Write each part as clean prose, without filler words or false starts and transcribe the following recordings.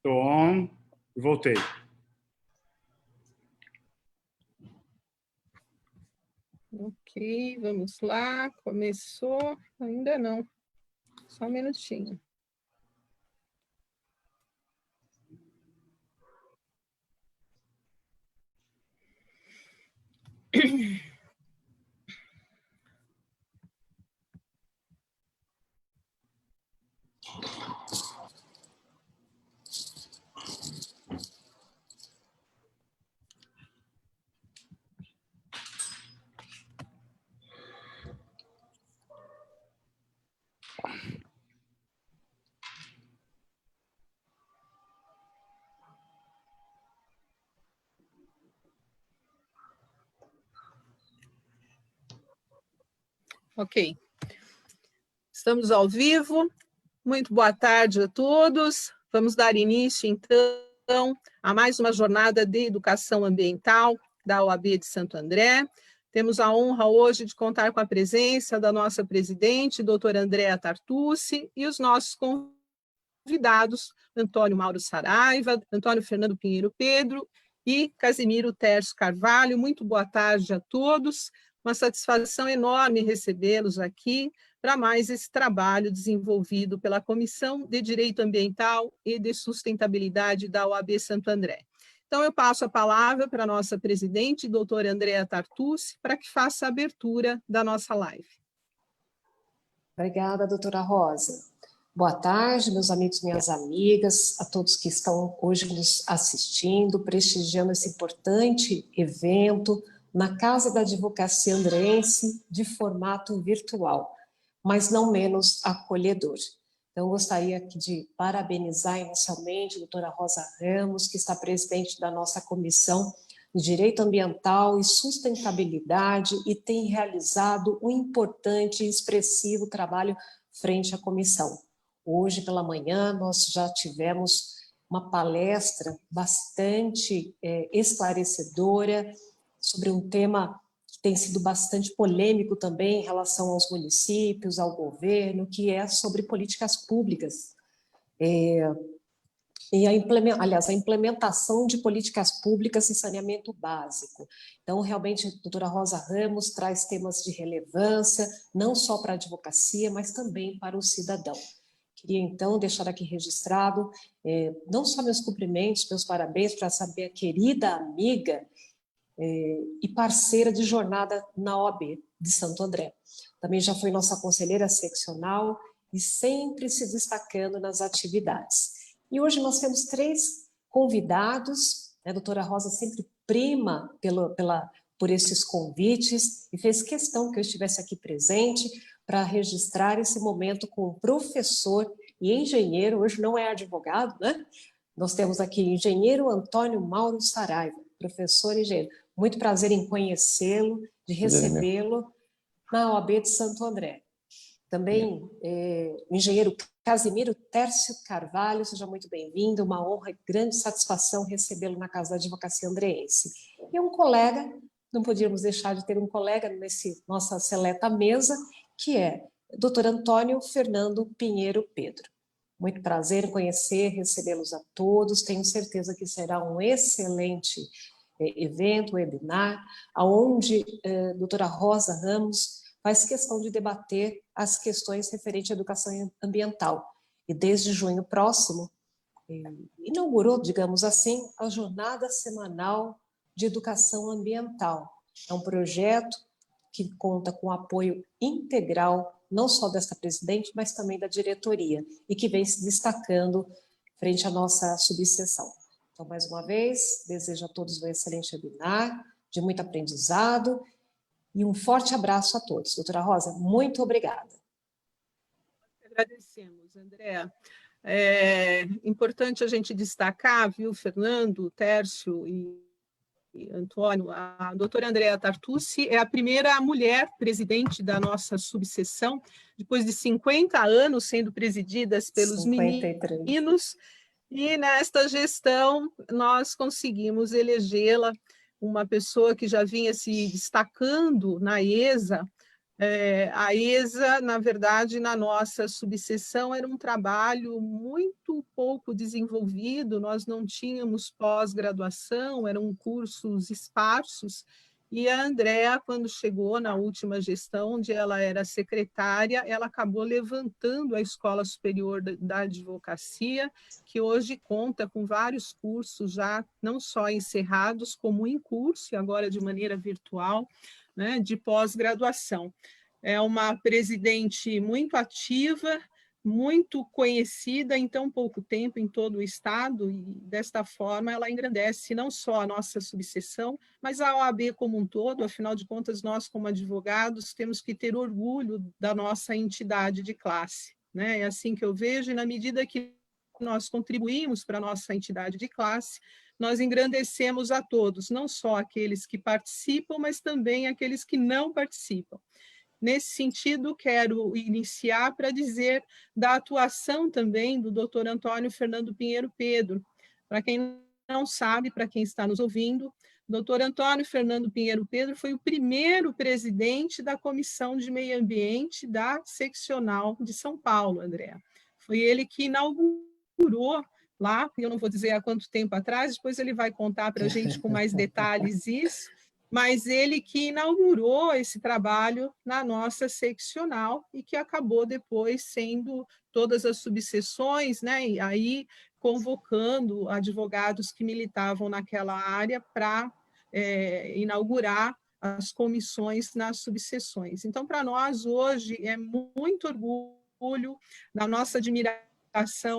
Estou on. Voltei. Ok, vamos lá. Começou? Ainda não. Só um minutinho. Ok. Estamos ao vivo. Muito boa tarde a todos. Vamos dar início, então, a mais uma jornada de educação ambiental da OAB de Santo André. Temos a honra hoje de contar com a presença da nossa presidente, doutora Andréa Tartucci, e os nossos convidados, Antônio Mauro Saraiva, Antônio Fernando Pinheiro Pedro e Casimiro Tércio Carvalho. Muito boa tarde a todos. Uma satisfação enorme recebê-los aqui para mais esse trabalho desenvolvido pela Comissão de Direito Ambiental e de Sustentabilidade da OAB Santo André. Então, eu passo a palavra para a nossa presidente, doutora Andréa Tartucci, para que faça a abertura da nossa live. Obrigada, doutora Rosa. Boa tarde, meus amigos, minhas amigas, a todos que estão hoje nos assistindo, prestigiando esse importante evento na Casa da Advocacia Andreense de formato virtual, mas não menos acolhedor. Então, eu gostaria aqui de parabenizar inicialmente a doutora Rosa Ramos, que está presidente da nossa Comissão de Direito Ambiental e Sustentabilidade e tem realizado um importante e expressivo trabalho frente à comissão. Hoje pela manhã nós já tivemos uma palestra bastante esclarecedora sobre um tema que tem sido bastante polêmico também em relação aos municípios, ao governo, que é sobre políticas públicas. E a implementação de políticas públicas em saneamento básico. Então, realmente, a doutora Rosa Ramos traz temas de relevância, não só para a advocacia, mas também para o cidadão. Queria, então, deixar aqui registrado, não só meus cumprimentos, meus parabéns para essa minha querida amiga e parceira de jornada na OAB de Santo André. Também já foi nossa conselheira seccional e sempre se destacando nas atividades. E hoje nós temos 3 convidados, a doutora Rosa sempre prima por esses convites e fez questão que eu estivesse aqui presente para registrar esse momento com o professor e engenheiro, hoje não é advogado, né? Nós temos aqui o engenheiro Antônio Mauro Saraiva, professor e engenheiro. Muito prazer em conhecê-lo, de recebê-lo na OAB de Santo André. Também o engenheiro Casimiro Tércio Carvalho, seja muito bem-vindo, uma honra e grande satisfação recebê-lo na Casa da Advocacia Andreense. E um colega, não podíamos deixar de ter um colega nessa nossa seleta mesa, que é o doutor Antônio Fernando Pinheiro Pedro. Muito prazer em conhecer, recebê-los a todos, tenho certeza que será um excelente evento, webinar, onde a doutora Rosa Ramos faz questão de debater as questões referentes à educação ambiental. E desde junho próximo, inaugurou, digamos assim, a Jornada Semanal de Educação Ambiental. É um projeto que conta com apoio integral, não só desta presidente, mas também da diretoria, e que vem se destacando frente à nossa subseção. Então, mais uma vez, desejo a todos um excelente webinar, de muito aprendizado, e um forte abraço a todos. Doutora Rosa, muito obrigada. Agradecemos, Andréa. É importante a gente destacar, viu, Fernando, Tércio e Antônio, a doutora Andréa Tartucci é a primeira mulher presidente da nossa subseção, depois de 50 anos sendo presididas pelos 53 meninos, e nesta gestão nós conseguimos elegê-la uma pessoa que já vinha se destacando na ESA A ESA, na verdade, na nossa subseção, era um trabalho muito pouco desenvolvido, nós não tínhamos pós-graduação, eram cursos esparsos, e a Andrea, quando chegou na última gestão, onde ela era secretária, ela acabou levantando a Escola Superior da Advocacia, que hoje conta com vários cursos já, não só encerrados, como em curso, e agora de maneira virtual, né, de pós-graduação. É uma presidente muito ativa, muito conhecida em tão pouco tempo em todo o Estado, e desta forma ela engrandece não só a nossa subseção, mas a OAB como um todo. Afinal de contas, nós, como advogados, temos que ter orgulho da nossa entidade de classe, né? É assim que eu vejo, e na medida que nós contribuímos para a nossa entidade de classe, nós engrandecemos a todos, não só aqueles que participam, mas também aqueles que não participam. Nesse sentido, quero iniciar para dizer da atuação também do Dr. Antônio Fernando Pinheiro Pedro. Para quem não sabe, para quem está nos ouvindo, Dr. Antônio Fernando Pinheiro Pedro foi o primeiro presidente da Comissão de Meio Ambiente da Seccional de São Paulo, André. Foi ele que inaugurou lá, eu não vou dizer há quanto tempo atrás, depois ele vai contar para a gente com mais detalhes isso, mas ele que inaugurou esse trabalho na nossa seccional e que acabou depois sendo todas as subseções, né, e aí convocando advogados que militavam naquela área para inaugurar as comissões nas subseções. Então, para nós, hoje, é muito orgulho da nossa admiração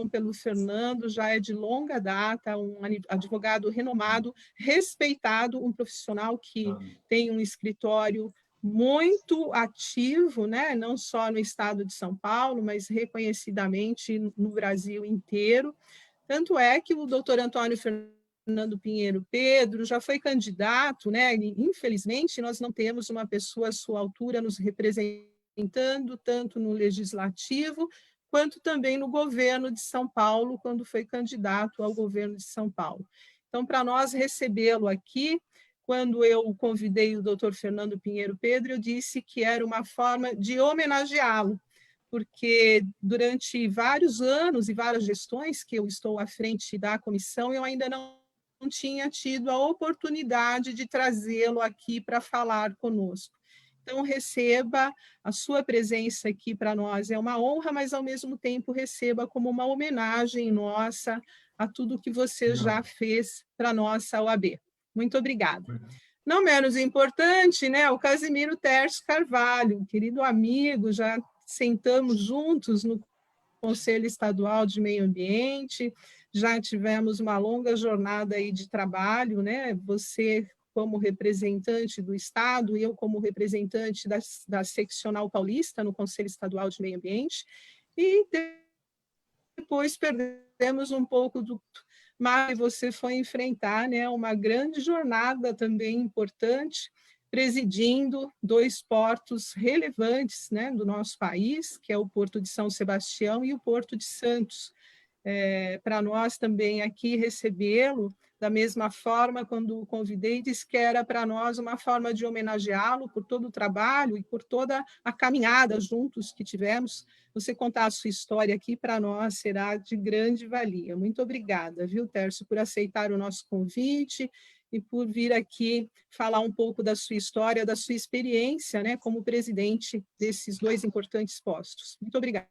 pelo Fernando, já é de longa data, um advogado renomado, respeitado, um profissional que tem um escritório muito ativo, né? Não só no estado de São Paulo, mas reconhecidamente no Brasil inteiro. Tanto é que o doutor Antônio Fernando Pinheiro Pedro já foi candidato, né? E, infelizmente, nós não temos uma pessoa à sua altura nos representando, tanto no legislativo, quanto também no governo de São Paulo, quando foi candidato ao governo de São Paulo. Então, para nós recebê-lo aqui, quando eu convidei o doutor Fernando Pinheiro Pedro, eu disse que era uma forma de homenageá-lo, porque durante vários anos e várias gestões que eu estou à frente da comissão, eu ainda não tinha tido a oportunidade de trazê-lo aqui para falar conosco. Então, receba a sua presença aqui para nós, é uma honra, mas ao mesmo tempo receba como uma homenagem nossa a tudo que você já fez para a nossa OAB. Muito obrigada. Não menos importante, né, o Casimiro Tércio Carvalho, querido amigo, já sentamos juntos no Conselho Estadual de Meio Ambiente, já tivemos uma longa jornada aí de trabalho, né? Você como representante do Estado, e eu como representante da Seccional Paulista no Conselho Estadual de Meio Ambiente, e depois perdemos um pouco do... Mas você foi enfrentar, né, uma grande jornada também importante, presidindo dois portos relevantes, né, do nosso país, que é o Porto de São Sebastião e o Porto de Santos. Para nós também aqui recebê-lo, da mesma forma, quando o convidei, disse que era para nós uma forma de homenageá-lo por todo o trabalho e por toda a caminhada juntos que tivemos. Você contar a sua história aqui, para nós, será de grande valia. Muito obrigada, viu, Tércio, por aceitar o nosso convite e por vir aqui falar um pouco da sua história, da sua experiência, né, como presidente desses dois importantes postos. Muito obrigada.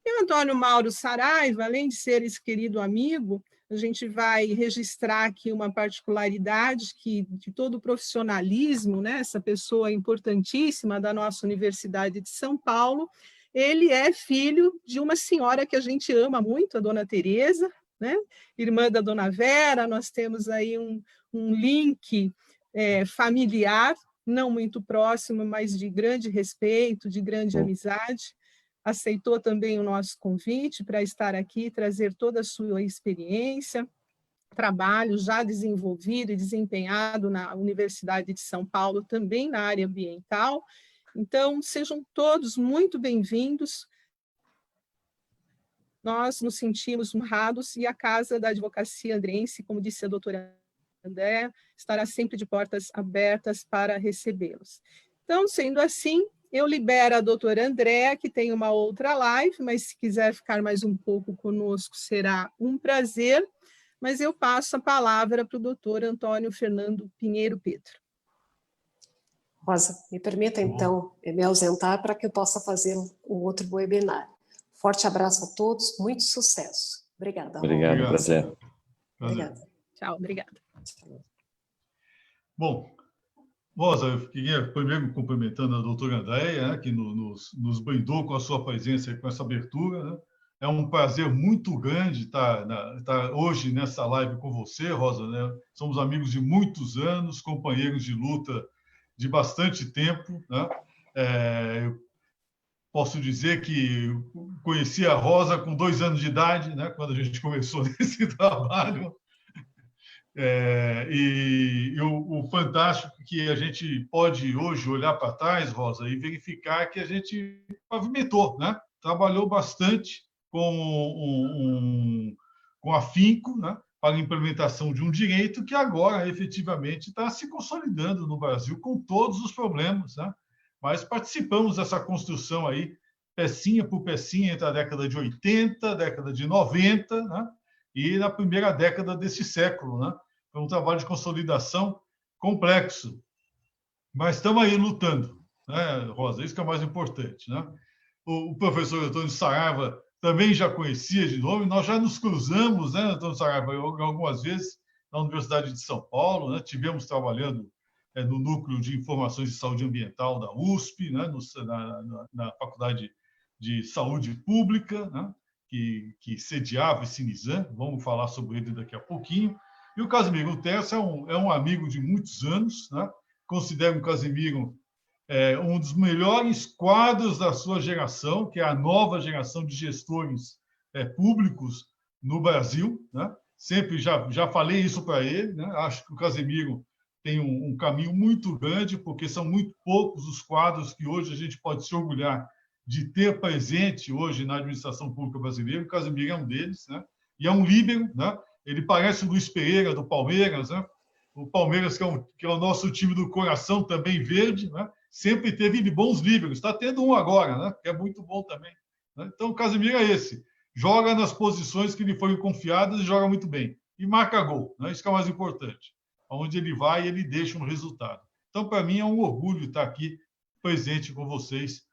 E o Antônio Mauro Saraiva, além de ser esse querido amigo, a gente vai registrar aqui uma particularidade que, de todo o profissionalismo, né, essa pessoa importantíssima da nossa Universidade de São Paulo, ele é filho de uma senhora que a gente ama muito, a dona Tereza, né, irmã da dona Vera. Nós temos aí um link familiar, não muito próximo, mas de grande respeito, de grande amizade. Aceitou também o nosso convite para estar aqui, trazer toda a sua experiência, trabalho já desenvolvido e desempenhado na Universidade de São Paulo, também na área ambiental. Então, sejam todos muito bem-vindos. Nós nos sentimos honrados e a Casa da Advocacia Andrense, como disse a doutora André, estará sempre de portas abertas para recebê-los. Então, sendo assim, eu libero a doutora Andréa, que tem uma outra live, mas se quiser ficar mais um pouco conosco, será um prazer. Mas eu passo a palavra para o doutor Antônio Fernando Pinheiro Pedro. Rosa, me permita, então, me ausentar para que eu possa fazer um outro webinar. Forte abraço a todos, muito sucesso. Obrigada, Rosa. Obrigado, prazer. Obrigada. Tchau, obrigada. Bom, Rosa, eu queria primeiro cumprimentando a doutora Andréia, né, que nos brindou com a sua presença e com essa abertura. Né? É um prazer muito grande estar hoje nessa live com você, Rosa. Né? Somos amigos de muitos anos, companheiros de luta de bastante tempo. Né? Eu posso dizer que conheci a Rosa com 2 anos de idade, né, quando a gente começou nesse trabalho. E o fantástico que a gente pode hoje olhar para trás, Rosa, e verificar que a gente pavimentou, né? Trabalhou bastante com afinco, né? Para a implementação de um direito que agora efetivamente está se consolidando no Brasil com todos os problemas, né? Mas participamos dessa construção aí, pecinha por pecinha, entre a década de 80, a década de 90, né? E na primeira década desse século, né? Foi um trabalho de consolidação complexo. Mas estamos aí lutando, né, Rosa? Isso que é o mais importante, né? O professor Antônio Saraiva também já conhecia de nome, nós já nos cruzamos, né, Antônio Saraiva, algumas vezes na Universidade de São Paulo, né? Tivemos trabalhando no Núcleo de Informações de Saúde Ambiental da USP, né? Na Faculdade de Saúde Pública, né? Que sediava esse Nizam. Vamos falar sobre ele daqui a pouquinho. E o Casimiro Tessa é um amigo de muitos anos, né? Considero o Casimiro um dos melhores quadros da sua geração, que é a nova geração de gestores públicos no Brasil, né? Sempre já falei isso para ele, né? Acho que o Casimiro tem um caminho muito grande, porque são muito poucos os quadros que hoje a gente pode se orgulhar de ter presente hoje na administração pública brasileira. O Casimiro é um deles, né? E é um líbero, né? Ele parece o Luiz Pereira, do Palmeiras, né? O Palmeiras, que é o nosso time do coração, também verde, né? Sempre teve bons líberos. Está tendo um agora, né? Que é muito bom também. Né? Então, o Casimiro é esse. Joga nas posições que lhe foram confiadas e joga muito bem. E marca gol, né? Isso que é o mais importante. Onde ele vai, ele deixa um resultado. Então, para mim, é um orgulho estar aqui presente com vocês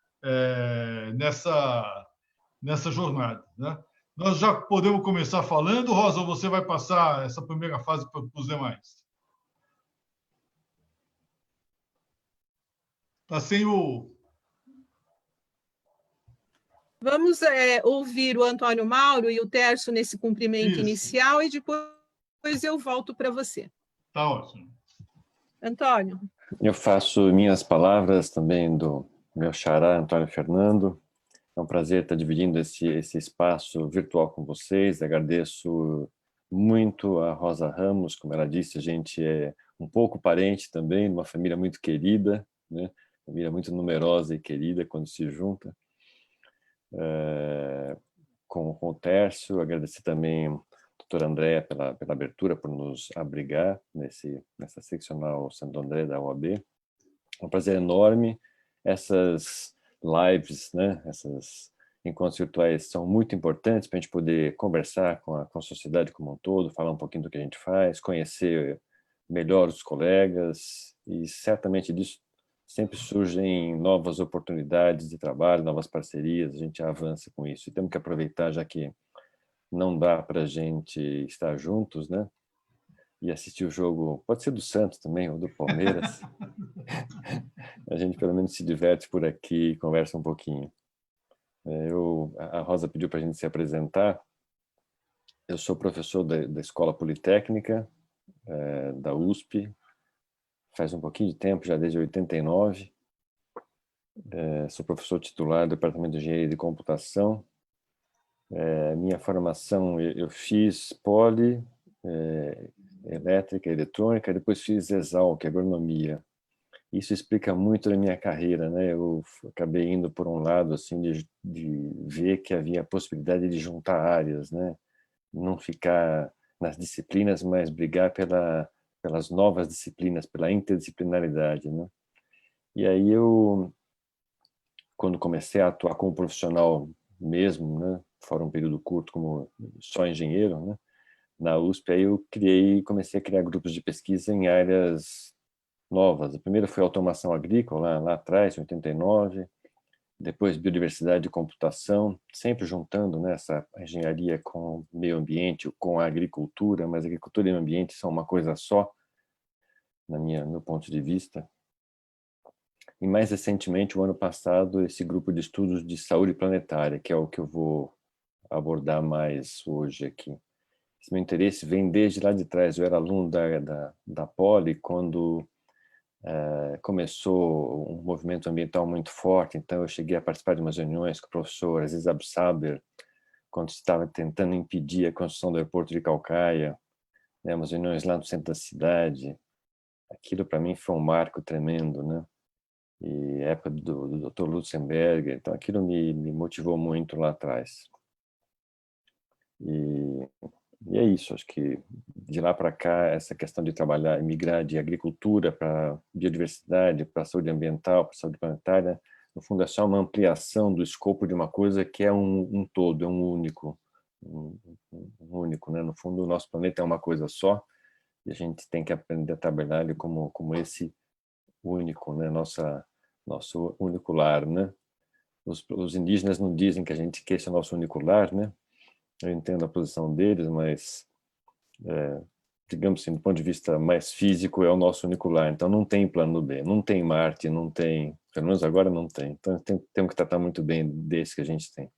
nessa jornada, né? Nós já podemos começar falando, Rosa, ou você vai passar essa primeira fase para os demais? Está sem o... Vamos ouvir o Antônio Mauro e o Tércio nesse cumprimento inicial e depois eu volto para você. Está ótimo. Antônio. Eu faço minhas palavras também do meu xará, Antônio Fernando. É um prazer estar dividindo esse espaço virtual com vocês. Agradeço muito a Rosa Ramos, como ela disse, a gente é um pouco parente também, uma família muito querida, né? Família muito numerosa e querida quando se junta. Com o Tércio, agradecer também a doutora Andréa pela abertura, por nos abrigar nessa seccional Santo André da UAB. É um prazer enorme. Essas lives, né, esses encontros virtuais são muito importantes para a gente poder conversar com a sociedade como um todo, falar um pouquinho do que a gente faz, conhecer melhor os colegas, e certamente disso sempre surgem novas oportunidades de trabalho, novas parcerias, a gente avança com isso. E temos que aproveitar, já que não dá para a gente estar juntos, né? E assistir o jogo, pode ser do Santos também, ou do Palmeiras. A gente pelo menos se diverte por aqui e conversa um pouquinho. A Rosa pediu para a gente se apresentar. Eu sou professor da Escola Politécnica, da USP, faz um pouquinho de tempo, já desde 89. Sou professor titular do Departamento de Engenharia de Computação. Minha formação, eu fiz poli, elétrica, eletrônica, depois fiz Exalc, agronomia. Isso explica muito da minha carreira, né? Eu acabei indo por um lado assim de ver que havia a possibilidade de juntar áreas, né? Não ficar nas disciplinas, mas brigar pelas novas disciplinas, pela interdisciplinaridade, né? E aí eu, quando comecei a atuar como profissional mesmo, né, fora um período curto como só engenheiro, né, na USP, aí eu comecei a criar grupos de pesquisa em áreas novas. A primeira foi automação agrícola, lá atrás, em 89, depois biodiversidade e computação, sempre juntando, né, essa engenharia com o meio ambiente, com a agricultura, mas agricultura e meio ambiente são uma coisa só, no meu ponto de vista. E mais recentemente, o ano passado, esse grupo de estudos de saúde planetária, que é o que eu vou abordar mais hoje aqui. Esse meu interesse vem desde lá de trás. Eu era aluno da Poli quando começou um movimento ambiental muito forte, então eu cheguei a participar de umas reuniões com o professor Aziz Absaber, quando estava tentando impedir a construção do aeroporto de Calcaia, né, umas reuniões lá no centro da cidade. Aquilo para mim foi um marco tremendo, né? E a época do Dr. Lutzenberger, então aquilo me motivou muito lá atrás. E é isso, acho que de lá para cá, essa questão de trabalhar, migrar de agricultura para biodiversidade, para saúde ambiental, para saúde planetária, no fundo é só uma ampliação do escopo de uma coisa que é um todo, é um único, único, né? No fundo, o nosso planeta é uma coisa só e a gente tem que aprender a trabalhar ele como esse único, né? Nosso único lar, né? Os indígenas não dizem que esse é o nosso único lar, né? Eu entendo a posição deles, mas, digamos assim, do ponto de vista mais físico, é o nosso único lar. Então, não tem plano B, não tem Marte, não tem... Pelo menos agora não tem. Então, temos que tratar muito bem desse que a gente tem.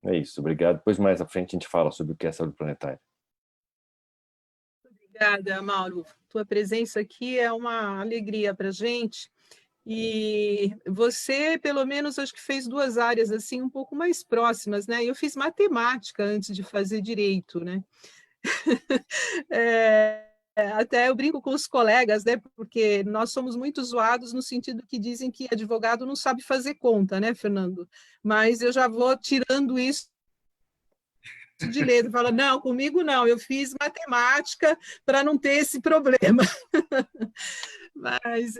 É isso, obrigado. Depois, mais à frente, a gente fala sobre o que é saúde planetária. Obrigada, Mauro. Tua presença aqui é uma alegria para a gente. E você, pelo menos, acho que fez duas áreas assim um pouco mais próximas, né? Eu fiz matemática antes de fazer direito, né? Até eu brinco com os colegas, né? Porque nós somos muito zoados no sentido que dizem que advogado não sabe fazer conta, né, Fernando? Mas eu já vou tirando isso de letra, fala, não, comigo não, eu fiz matemática para não ter esse problema. Mas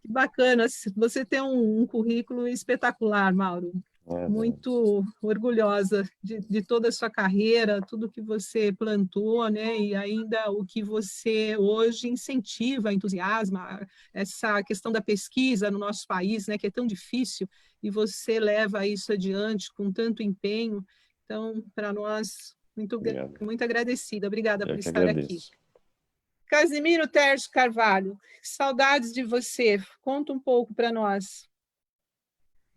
que bacana, você tem um currículo espetacular, Mauro. Muito orgulhosa de toda a sua carreira, tudo que você plantou, né? E ainda o que você hoje incentiva, entusiasma, essa questão da pesquisa no nosso país, né? Que é tão difícil, e você leva isso adiante com tanto empenho. Então, para nós, muito agradecida. Obrigada por estar aqui. Casimiro Terres Carvalho, saudades de você. Conta um pouco para nós.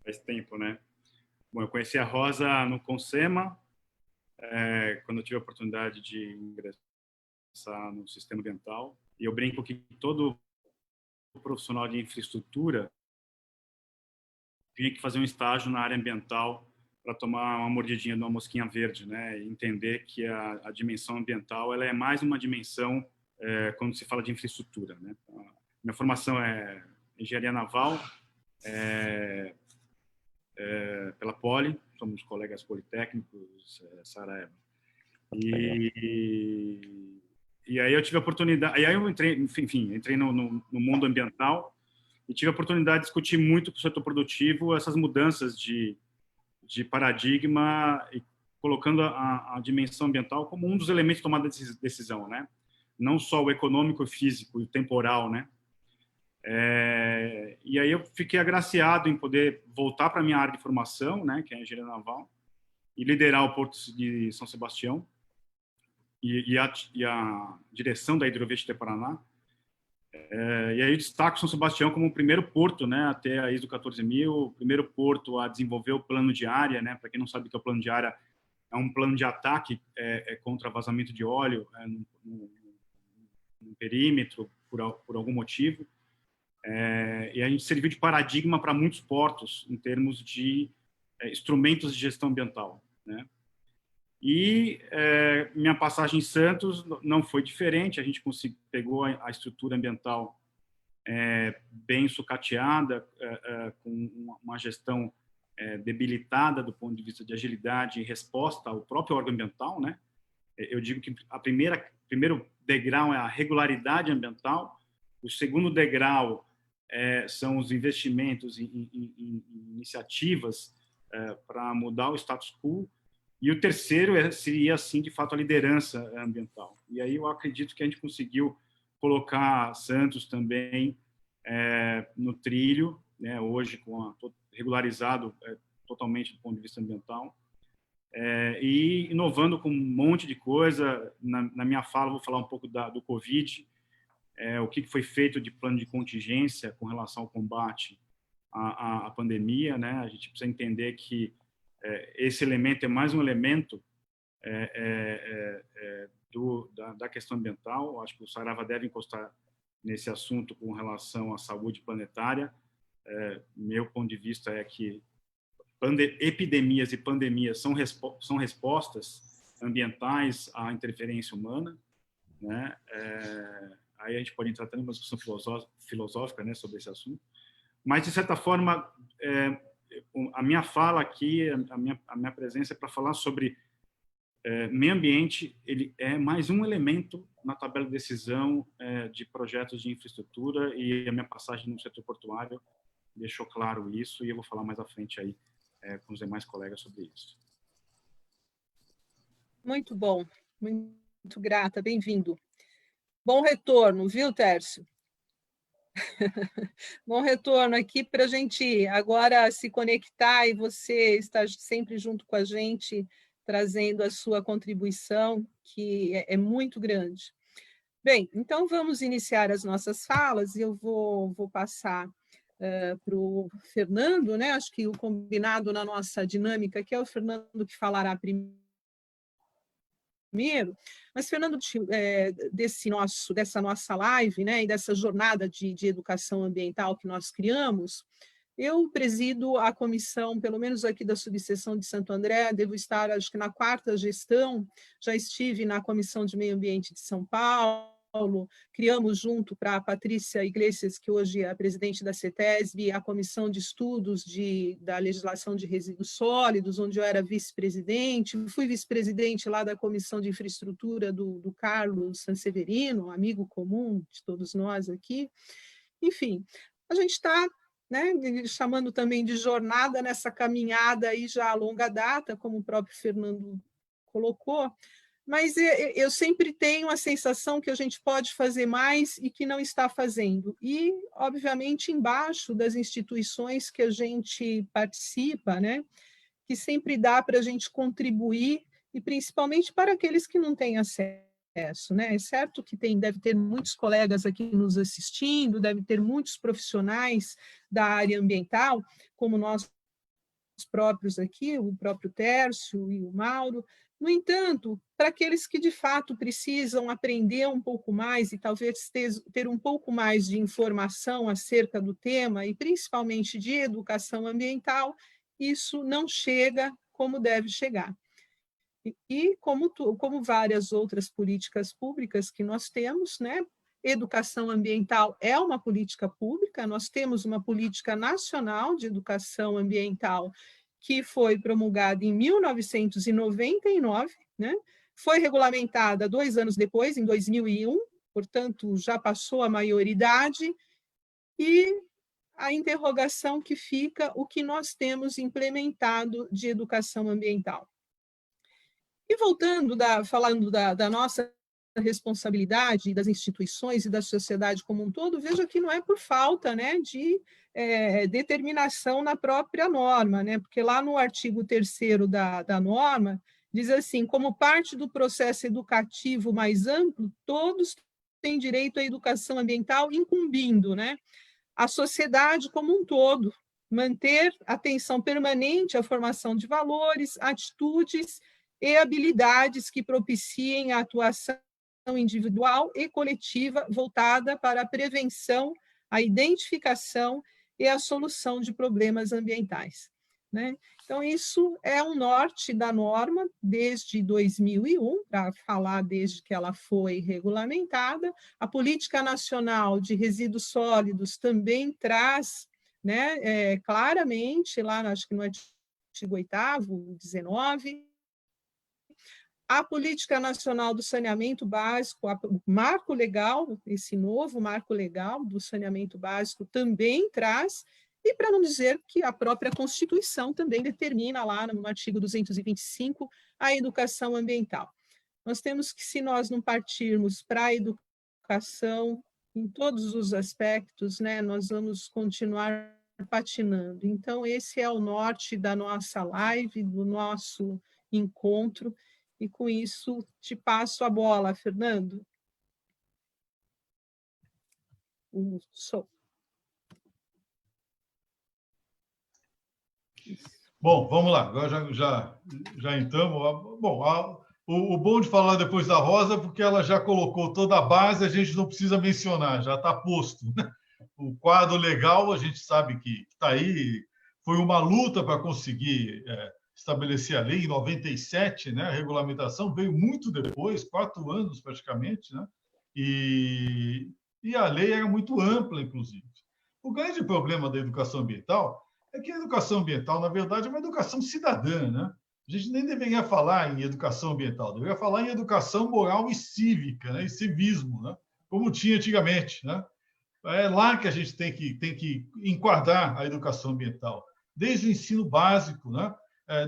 Faz tempo, né? Bom, eu conheci a Rosa no Consema, quando eu tive a oportunidade de ingressar no sistema ambiental. E eu brinco que todo profissional de infraestrutura tinha que fazer um estágio na área ambiental para tomar uma mordidinha de uma mosquinha verde, né? E entender que a dimensão ambiental ela é mais uma dimensão quando se fala de infraestrutura, né? Minha formação é engenharia naval, pela Poli, somos colegas politécnicos, Saraiva. E aí eu tive a oportunidade, aí eu entrei no mundo ambiental e tive a oportunidade de discutir muito com o setor produtivo essas mudanças de paradigma e colocando a dimensão ambiental como um dos elementos de tomada de decisão, né? Não só o econômico, o físico e o temporal, né? E aí eu fiquei agraciado em poder voltar para a minha área de formação, né, que é a engenharia naval, e liderar o Porto de São Sebastião e a direção da Hidrovias de Paraná. E aí eu destaco São Sebastião como o primeiro porto, né, até a ISO 14000, o primeiro porto a desenvolver o plano de área, né? Para quem não sabe o que é o plano de área, é um plano de ataque contra vazamento de óleo no perímetro por algum motivo. E a gente serviu de paradigma para muitos portos em termos de instrumentos de gestão ambiental, né? E minha passagem em Santos não foi diferente. A gente pegou a estrutura ambiental bem sucateada, com uma gestão debilitada do ponto de vista de agilidade e resposta ao próprio órgão ambiental, né? Eu digo que primeiro degrau é a regularidade ambiental, o segundo degrau são os investimentos em iniciativas para mudar o status quo, e o terceiro seria, assim, de fato, a liderança ambiental. E aí eu acredito que a gente conseguiu colocar Santos também no trilho, né, hoje regularizado totalmente do ponto de vista ambiental, e inovando com um monte de coisa. Na minha fala, vou falar um pouco do Covid, o que foi feito de plano de contingência com relação ao combate à pandemia, né? A gente precisa entender que esse elemento é mais um elemento da questão ambiental. Acho que o Saraiva deve encostar nesse assunto com relação à saúde planetária. Meu ponto de vista é que epidemias e pandemias são respostas ambientais à interferência humana, né? Aí a gente pode entrar também numa discussão filosófica, né, sobre esse assunto. Mas, de certa forma, a minha fala aqui, a minha presença é para falar sobre meio ambiente. Ele é mais um elemento na tabela de decisão de projetos de infraestrutura, e a minha passagem no setor portuário deixou claro isso, e eu vou falar mais à frente aí com os demais colegas sobre isso. Muito bom, muito grata, bem-vindo. Bom retorno, viu, Tércio? Bom retorno aqui para a gente agora se conectar, e você está sempre junto com a gente, trazendo a sua contribuição, que é muito grande. Bem, então vamos iniciar as nossas falas, e eu vou passar para o Fernando, né? Acho que o combinado na nossa dinâmica, que é o Fernando que falará primeiro. Mas, Fernando, dessa nossa live, né, e dessa jornada de educação ambiental que nós criamos, eu presido a comissão, pelo menos aqui da subseção de Santo André, devo estar, acho que na 4ª gestão, já estive na Comissão de Meio Ambiente de São Paulo, criamos junto para a Patrícia Iglesias, que hoje é a presidente da CETESB, a Comissão de Estudos da Legislação de Resíduos Sólidos, onde eu era vice-presidente, fui vice-presidente lá da Comissão de Infraestrutura do Carlos Sanseverino, amigo comum de todos nós aqui. Enfim, a gente está, né, chamando também de jornada nessa caminhada aí já a longa data, como o próprio Fernando colocou, mas eu sempre tenho a sensação que a gente pode fazer mais e que não está fazendo. E, obviamente, embaixo das instituições que a gente participa, né, que sempre dá para a gente contribuir, e principalmente para aqueles que não têm acesso, né? É certo que deve ter muitos colegas aqui nos assistindo, deve ter muitos profissionais da área ambiental, como nós próprios aqui, o próprio Tércio e o Mauro. No entanto, para aqueles que de fato precisam aprender um pouco mais e talvez ter um pouco mais de informação acerca do tema, e principalmente de educação ambiental, isso não chega como deve chegar. E como várias outras políticas públicas que nós temos, né? Educação ambiental é uma política pública, nós temos uma política nacional de educação ambiental que foi promulgada em 1999, né? Foi regulamentada 2 anos depois, em 2001, portanto, já passou a maioridade, e a interrogação que fica, o que nós temos implementado de educação ambiental. E voltando, falando da nossa responsabilidade das instituições e da sociedade como um todo, veja que não é por falta, né, de determinação na própria norma, né, porque lá no artigo 3º da norma, diz assim: como parte do processo educativo mais amplo, todos têm direito à educação ambiental, incumbindo, né, a sociedade como um todo, manter atenção permanente à formação de valores, atitudes e habilidades que propiciem a atuação individual e coletiva voltada para a prevenção, a identificação e a solução de problemas ambientais, né? Então, isso é um norte da norma desde 2001, para falar desde que ela foi regulamentada. A Política Nacional de Resíduos Sólidos também traz, né, claramente, lá acho que no artigo 8º, 19, A Política Nacional do Saneamento Básico, o marco legal, esse novo marco legal do saneamento básico também traz, e para não dizer que a própria Constituição também determina lá no artigo 225 a educação ambiental. Nós temos que, se nós não partirmos para a educação em todos os aspectos, né, nós vamos continuar patinando. Então, esse é o norte da nossa live, do nosso encontro, e com isso te passo a bola, Fernando. Bom, vamos lá, agora já entramos. Bom, o bom de falar depois da Rosa, porque ela já colocou toda a base, a gente não precisa mencionar, já está posto, né? O quadro legal, a gente sabe que está aí, foi uma luta para conseguir estabelecer a lei em 97, né? A regulamentação veio muito depois, 4 anos praticamente, né? E a lei era muito ampla, inclusive. O grande problema da educação ambiental é que a educação ambiental, na verdade, é uma educação cidadã, né? A gente nem deveria falar em educação ambiental, deveria falar em educação moral e cívica, né? E civismo, né? Como tinha antigamente, né? É lá que a gente tem que enquadrar a educação ambiental, desde o ensino básico, né?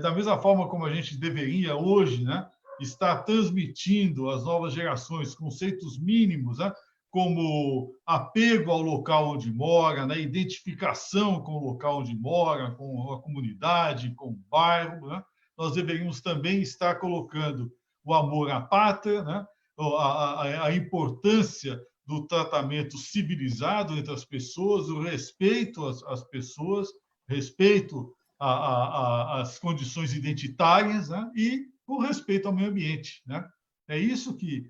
Da mesma forma como a gente deveria hoje, né, estar transmitindo às novas gerações conceitos mínimos, né, como apego ao local onde mora, né, identificação com o local onde mora, com a comunidade, com o bairro, né? Nós deveríamos também estar colocando o amor à pátria, né, a importância do tratamento civilizado entre as pessoas, o respeito às pessoas, respeito às condições identitárias, né? E o respeito ao meio ambiente, né? É isso que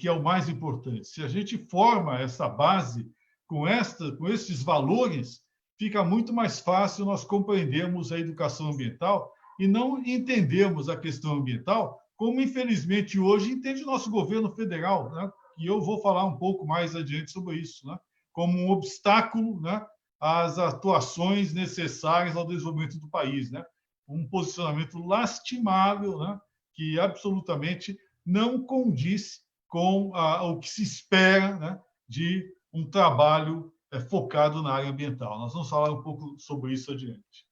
é o mais importante. Se a gente forma essa base com esses valores, fica muito mais fácil nós compreendermos a educação ambiental e não entendermos a questão ambiental como, infelizmente, hoje entende o nosso governo federal, né? E eu vou falar um pouco mais adiante sobre isso, né? Como um obstáculo, né, às atuações necessárias ao desenvolvimento do país, né? Um posicionamento lastimável, né, que absolutamente não condiz com o que se espera, né, de um trabalho focado na área ambiental. Nós vamos falar um pouco sobre isso adiante.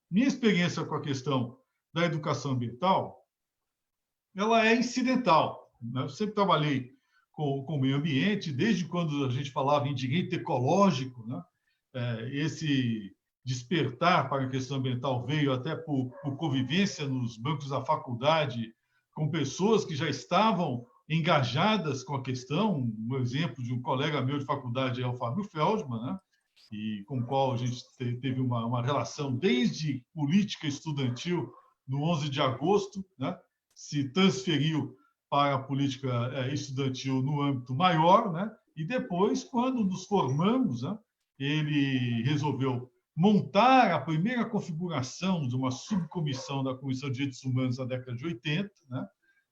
Minha experiência com a questão da educação ambiental, ela é incidental, né? Eu sempre trabalhei com o meio ambiente, desde quando a gente falava em direito ecológico, né? Esse despertar para a questão ambiental veio até por convivência nos bancos da faculdade com pessoas que já estavam engajadas com a questão. Um exemplo de um colega meu de faculdade é o Fábio Feldman, né? E com o qual a gente teve uma relação desde política estudantil, no 11 de agosto, né? Se transferiu para a política estudantil no âmbito maior, né? E depois, quando nos formamos, né, ele resolveu montar a primeira configuração de uma subcomissão da Comissão de Direitos Humanos na década de 80, né?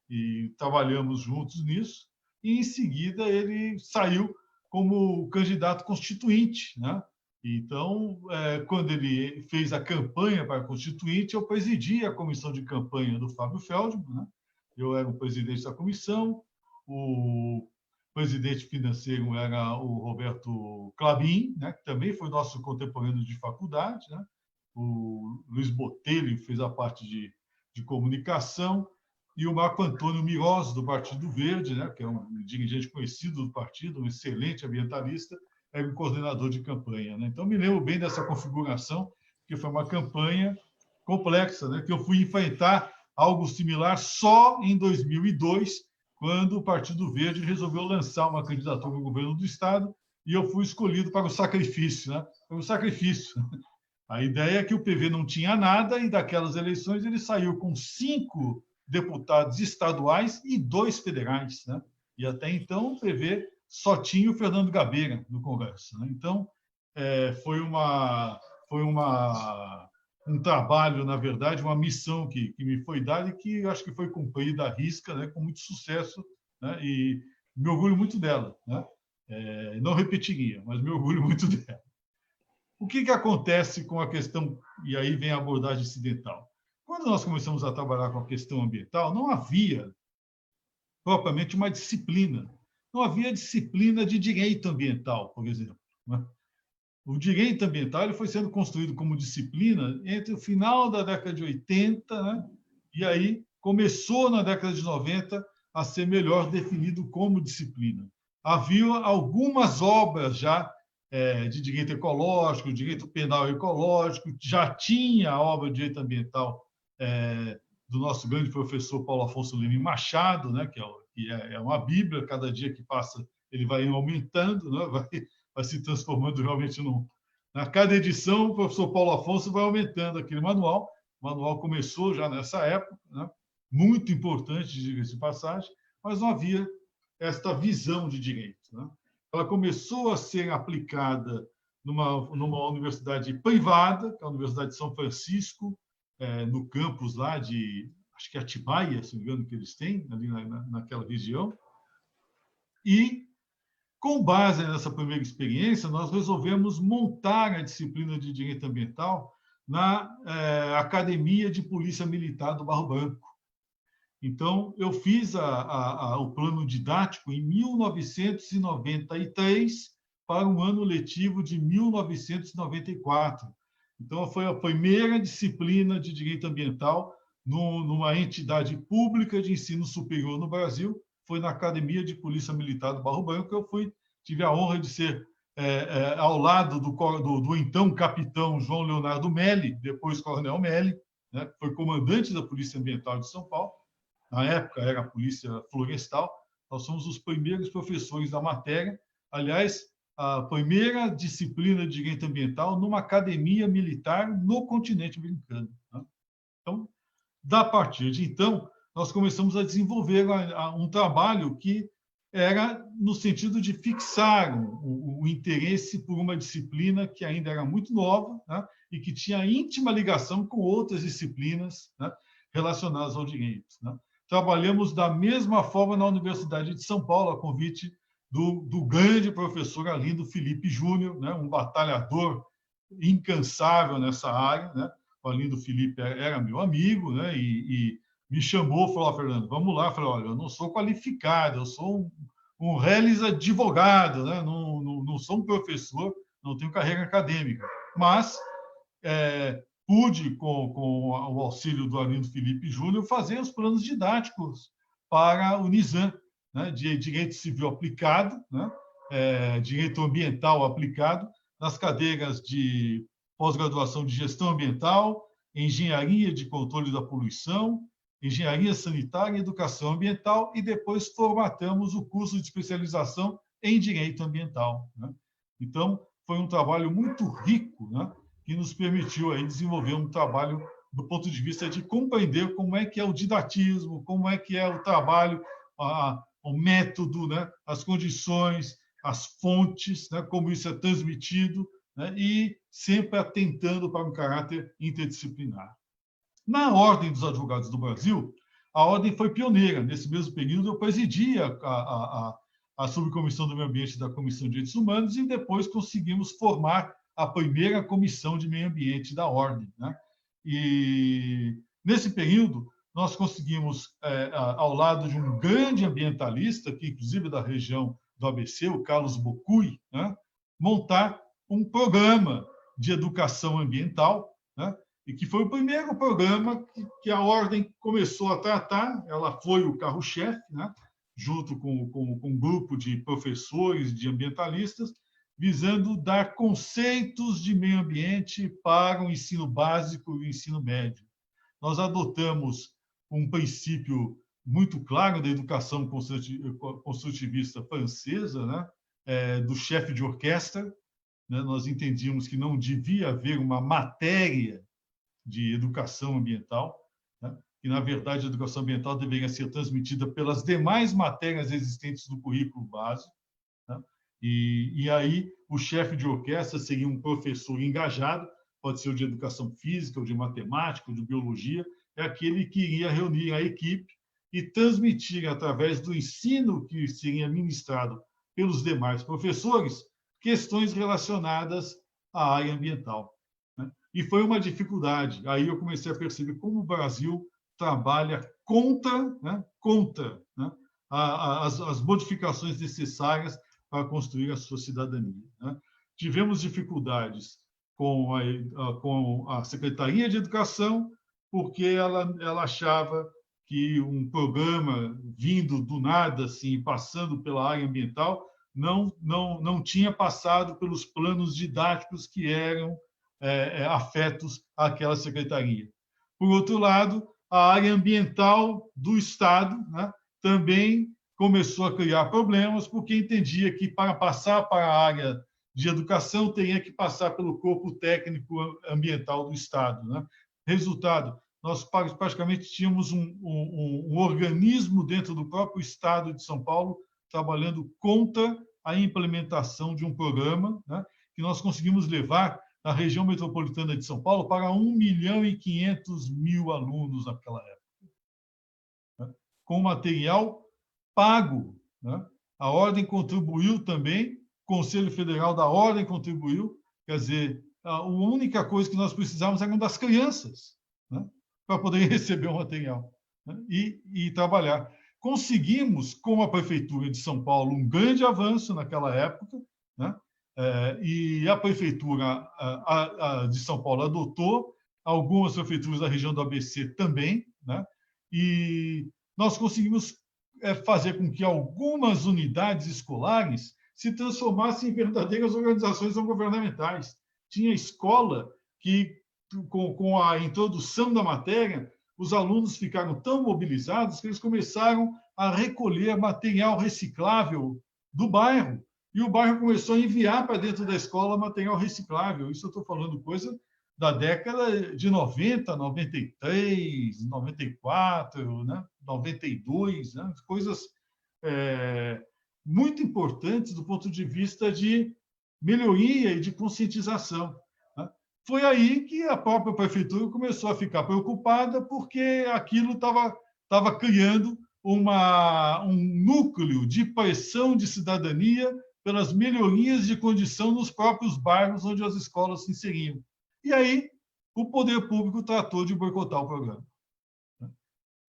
E trabalhamos juntos nisso, e em seguida ele saiu como candidato constituinte, né? Então, quando ele fez a campanha para constituinte, eu presidi a comissão de campanha do Fábio Feldman, né? Eu era o presidente da comissão, o presidente financeiro era o Roberto Clabin, né, que também foi nosso contemporâneo de faculdade, né? O Luiz Botelho fez a parte de comunicação, e o Marco Antônio Miroz, do Partido Verde, né, que é um dirigente conhecido do partido, um excelente ambientalista, era o coordenador de campanha, né? Então, me lembro bem dessa configuração, que foi uma campanha complexa, né, que eu fui enfrentar algo similar só em 2002, quando o Partido Verde resolveu lançar uma candidatura ao governo do Estado, e eu fui escolhido para o sacrifício, né? Foi um sacrifício. A ideia é que o PV não tinha nada, e daquelas eleições ele saiu com 5 deputados estaduais e 2 federais, né? E até então o PV só tinha o Fernando Gabeira no Congresso, né? Então, foi um trabalho, na verdade, uma missão que me foi dada e que eu acho que foi cumprida à risca, né, com muito sucesso, né, e me orgulho muito dela, né? Não repetiria, mas me orgulho muito dela. O que acontece com a questão, e aí vem a abordagem incidental? Quando nós começamos a trabalhar com a questão ambiental, não havia propriamente uma disciplina. Não havia disciplina de direito ambiental, por exemplo, né? O direito ambiental ele foi sendo construído como disciplina entre o final da década de 80, né? E aí começou na década de 90 a ser melhor definido como disciplina. Havia algumas obras já de direito ecológico, direito penal ecológico, já tinha a obra de direito ambiental do nosso grande professor Paulo Afonso Leme Machado, né? Que é uma bíblia, cada dia que passa ele vai aumentando, né? Vai se transformando realmente num... Na cada edição, o professor Paulo Afonso vai aumentando aquele manual. O manual começou já nessa época, né? Muito importante, diga-se de passagem, mas não havia esta visão de direito, né? Ela começou a ser aplicada numa universidade privada, que é a Universidade de São Francisco, no campus lá de, acho que é Atibaia, se não me engano, que eles têm, ali naquela região. E, com base nessa primeira experiência, nós resolvemos montar a disciplina de Direito Ambiental na Academia de Polícia Militar do Barro Branco. Então, eu fiz o plano didático em 1993 para o ano letivo de 1994. Então, foi a primeira disciplina de Direito Ambiental numa entidade pública de ensino superior no Brasil. Foi na Academia de Polícia Militar do Barro Branco que eu tive a honra de ser ao lado do então capitão João Leonardo Melli, depois coronel Melli, né, que foi comandante da Polícia Ambiental de São Paulo. Na época era a Polícia Florestal. Nós somos os primeiros professores da matéria. Aliás, a primeira disciplina de direito ambiental numa academia militar no continente americano, né? Então, a partir de então, nós começamos a desenvolver um trabalho que era no sentido de fixar o interesse por uma disciplina que ainda era muito nova, né? E que tinha íntima ligação com outras disciplinas, né, relacionadas ao direito, né? Trabalhamos da mesma forma na Universidade de São Paulo, a convite do grande professor Arlindo Felipe Júnior, né, um batalhador incansável nessa área, né? O Arlindo Felipe era meu amigo, né? E me chamou, falou: Fernando, vamos lá. Eu falei: olha, eu não sou qualificado, eu sou um reles advogado, né? Não sou um professor, não tenho carreira acadêmica, mas pude, com o auxílio do Arlindo Felipe Júnior, fazer os planos didáticos para a Unisan, né, de Direito Civil aplicado, né, Direito Ambiental aplicado, nas cadeiras de pós-graduação de Gestão Ambiental, Engenharia de Controle da Poluição, Engenharia Sanitária e Educação Ambiental, e depois formatamos o curso de especialização em Direito Ambiental, né? Então, foi um trabalho muito rico, né, que nos permitiu aí desenvolver um trabalho do ponto de vista de compreender como é que é o didatismo, como é que é o trabalho, o método, né, as condições, as fontes, né, como isso é transmitido, né, e sempre atentando para um caráter interdisciplinar. Na Ordem dos Advogados do Brasil, a Ordem foi pioneira. Nesse mesmo período, eu presidia a Subcomissão do Meio Ambiente da Comissão de Direitos Humanos e depois conseguimos formar a primeira Comissão de Meio Ambiente da Ordem, né? E, nesse período, nós conseguimos, ao lado de um grande ambientalista, que inclusive é da região do ABC, o Carlos Bocui, né, montar um programa de educação ambiental, né, e que foi o primeiro programa que a Ordem começou a tratar. Ela foi o carro-chefe, né, junto com um grupo de professores, de ambientalistas, visando dar conceitos de meio ambiente para o ensino básico e o ensino médio. Nós adotamos um princípio muito claro da educação construtivista francesa, né, do chefe de orquestra, né? Nós entendíamos que não devia haver uma matéria de educação ambiental, né? E, na verdade, a educação ambiental deveria ser transmitida pelas demais matérias existentes do currículo básico, né? E aí o chefe de orquestra seria um professor engajado, pode ser o de educação física, ou de matemática, ou de biologia, é aquele que iria reunir a equipe e transmitir, através do ensino que seria ministrado pelos demais professores, questões relacionadas à área ambiental, né? E foi uma dificuldade. Aí eu comecei a perceber como o Brasil trabalha contra, né, as modificações necessárias para construir a sua cidadania, né? Tivemos dificuldades com a Secretaria de Educação, porque ela achava que um programa vindo do nada, assim, passando pela área ambiental, não tinha passado pelos planos didáticos que eram afetos àquela secretaria. Por outro lado, a área ambiental do Estado, né, também começou a criar problemas, porque entendia que, para passar para a área de educação, teria que passar pelo corpo técnico ambiental do Estado, né? Resultado, nós praticamente tínhamos um organismo dentro do próprio Estado de São Paulo trabalhando contra a implementação de um programa, né, que nós conseguimos levar na região metropolitana de São Paulo para 1.500.000 alunos naquela época, né, com material pago, né? A Ordem contribuiu também, o Conselho Federal da Ordem contribuiu, quer dizer, a única coisa que nós precisávamos era das crianças, né, para poder receber o material, né, e trabalhar. Conseguimos, com a Prefeitura de São Paulo, um grande avanço naquela época, né, e a Prefeitura de São Paulo adotou, algumas prefeituras da região do ABC também, né, e nós conseguimos fazer com que algumas unidades escolares se transformassem em verdadeiras organizações não governamentais. Tinha escola que, com a introdução da matéria, os alunos ficaram tão mobilizados que eles começaram a recolher material reciclável do bairro. E o bairro começou a enviar para dentro da escola material reciclável. Isso eu estou falando coisa da década de 90, 93, 94, né? 92, né? Coisas muito importantes do ponto de vista de melhoria e de conscientização. Foi aí que a própria prefeitura começou a ficar preocupada, porque aquilo estava criando um núcleo de pressão de cidadania pelas melhorias de condição nos próprios bairros onde as escolas se inseriam. E aí o poder público tratou de boicotar o programa.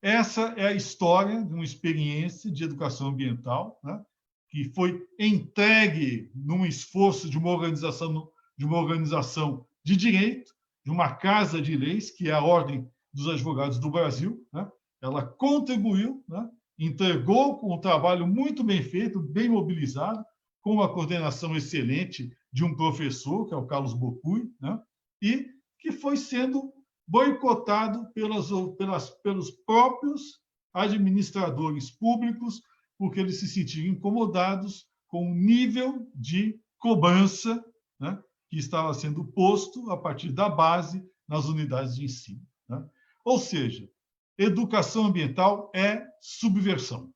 Essa é a história de uma experiência de educação ambiental, né, que foi entregue num esforço de uma organização de direito, de uma casa de leis, que é a Ordem dos Advogados do Brasil, né? Ela contribuiu, né? Entregou com um trabalho muito bem feito, bem mobilizado, com uma coordenação excelente de um professor, que é o Carlos Bocui, né? E que foi sendo boicotado pelos próprios administradores públicos, porque eles se sentiram incomodados com o nível de cobrança, né, que estava sendo posto a partir da base nas unidades de ensino, né? Ou seja, educação ambiental é subversão.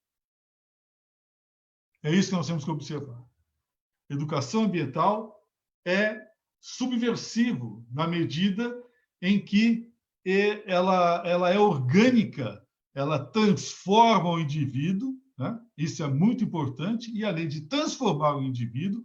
É isso que nós temos que observar. Educação ambiental é subversivo na medida em que ela é orgânica, ela transforma o indivíduo, né? Isso é muito importante, e além de transformar o indivíduo,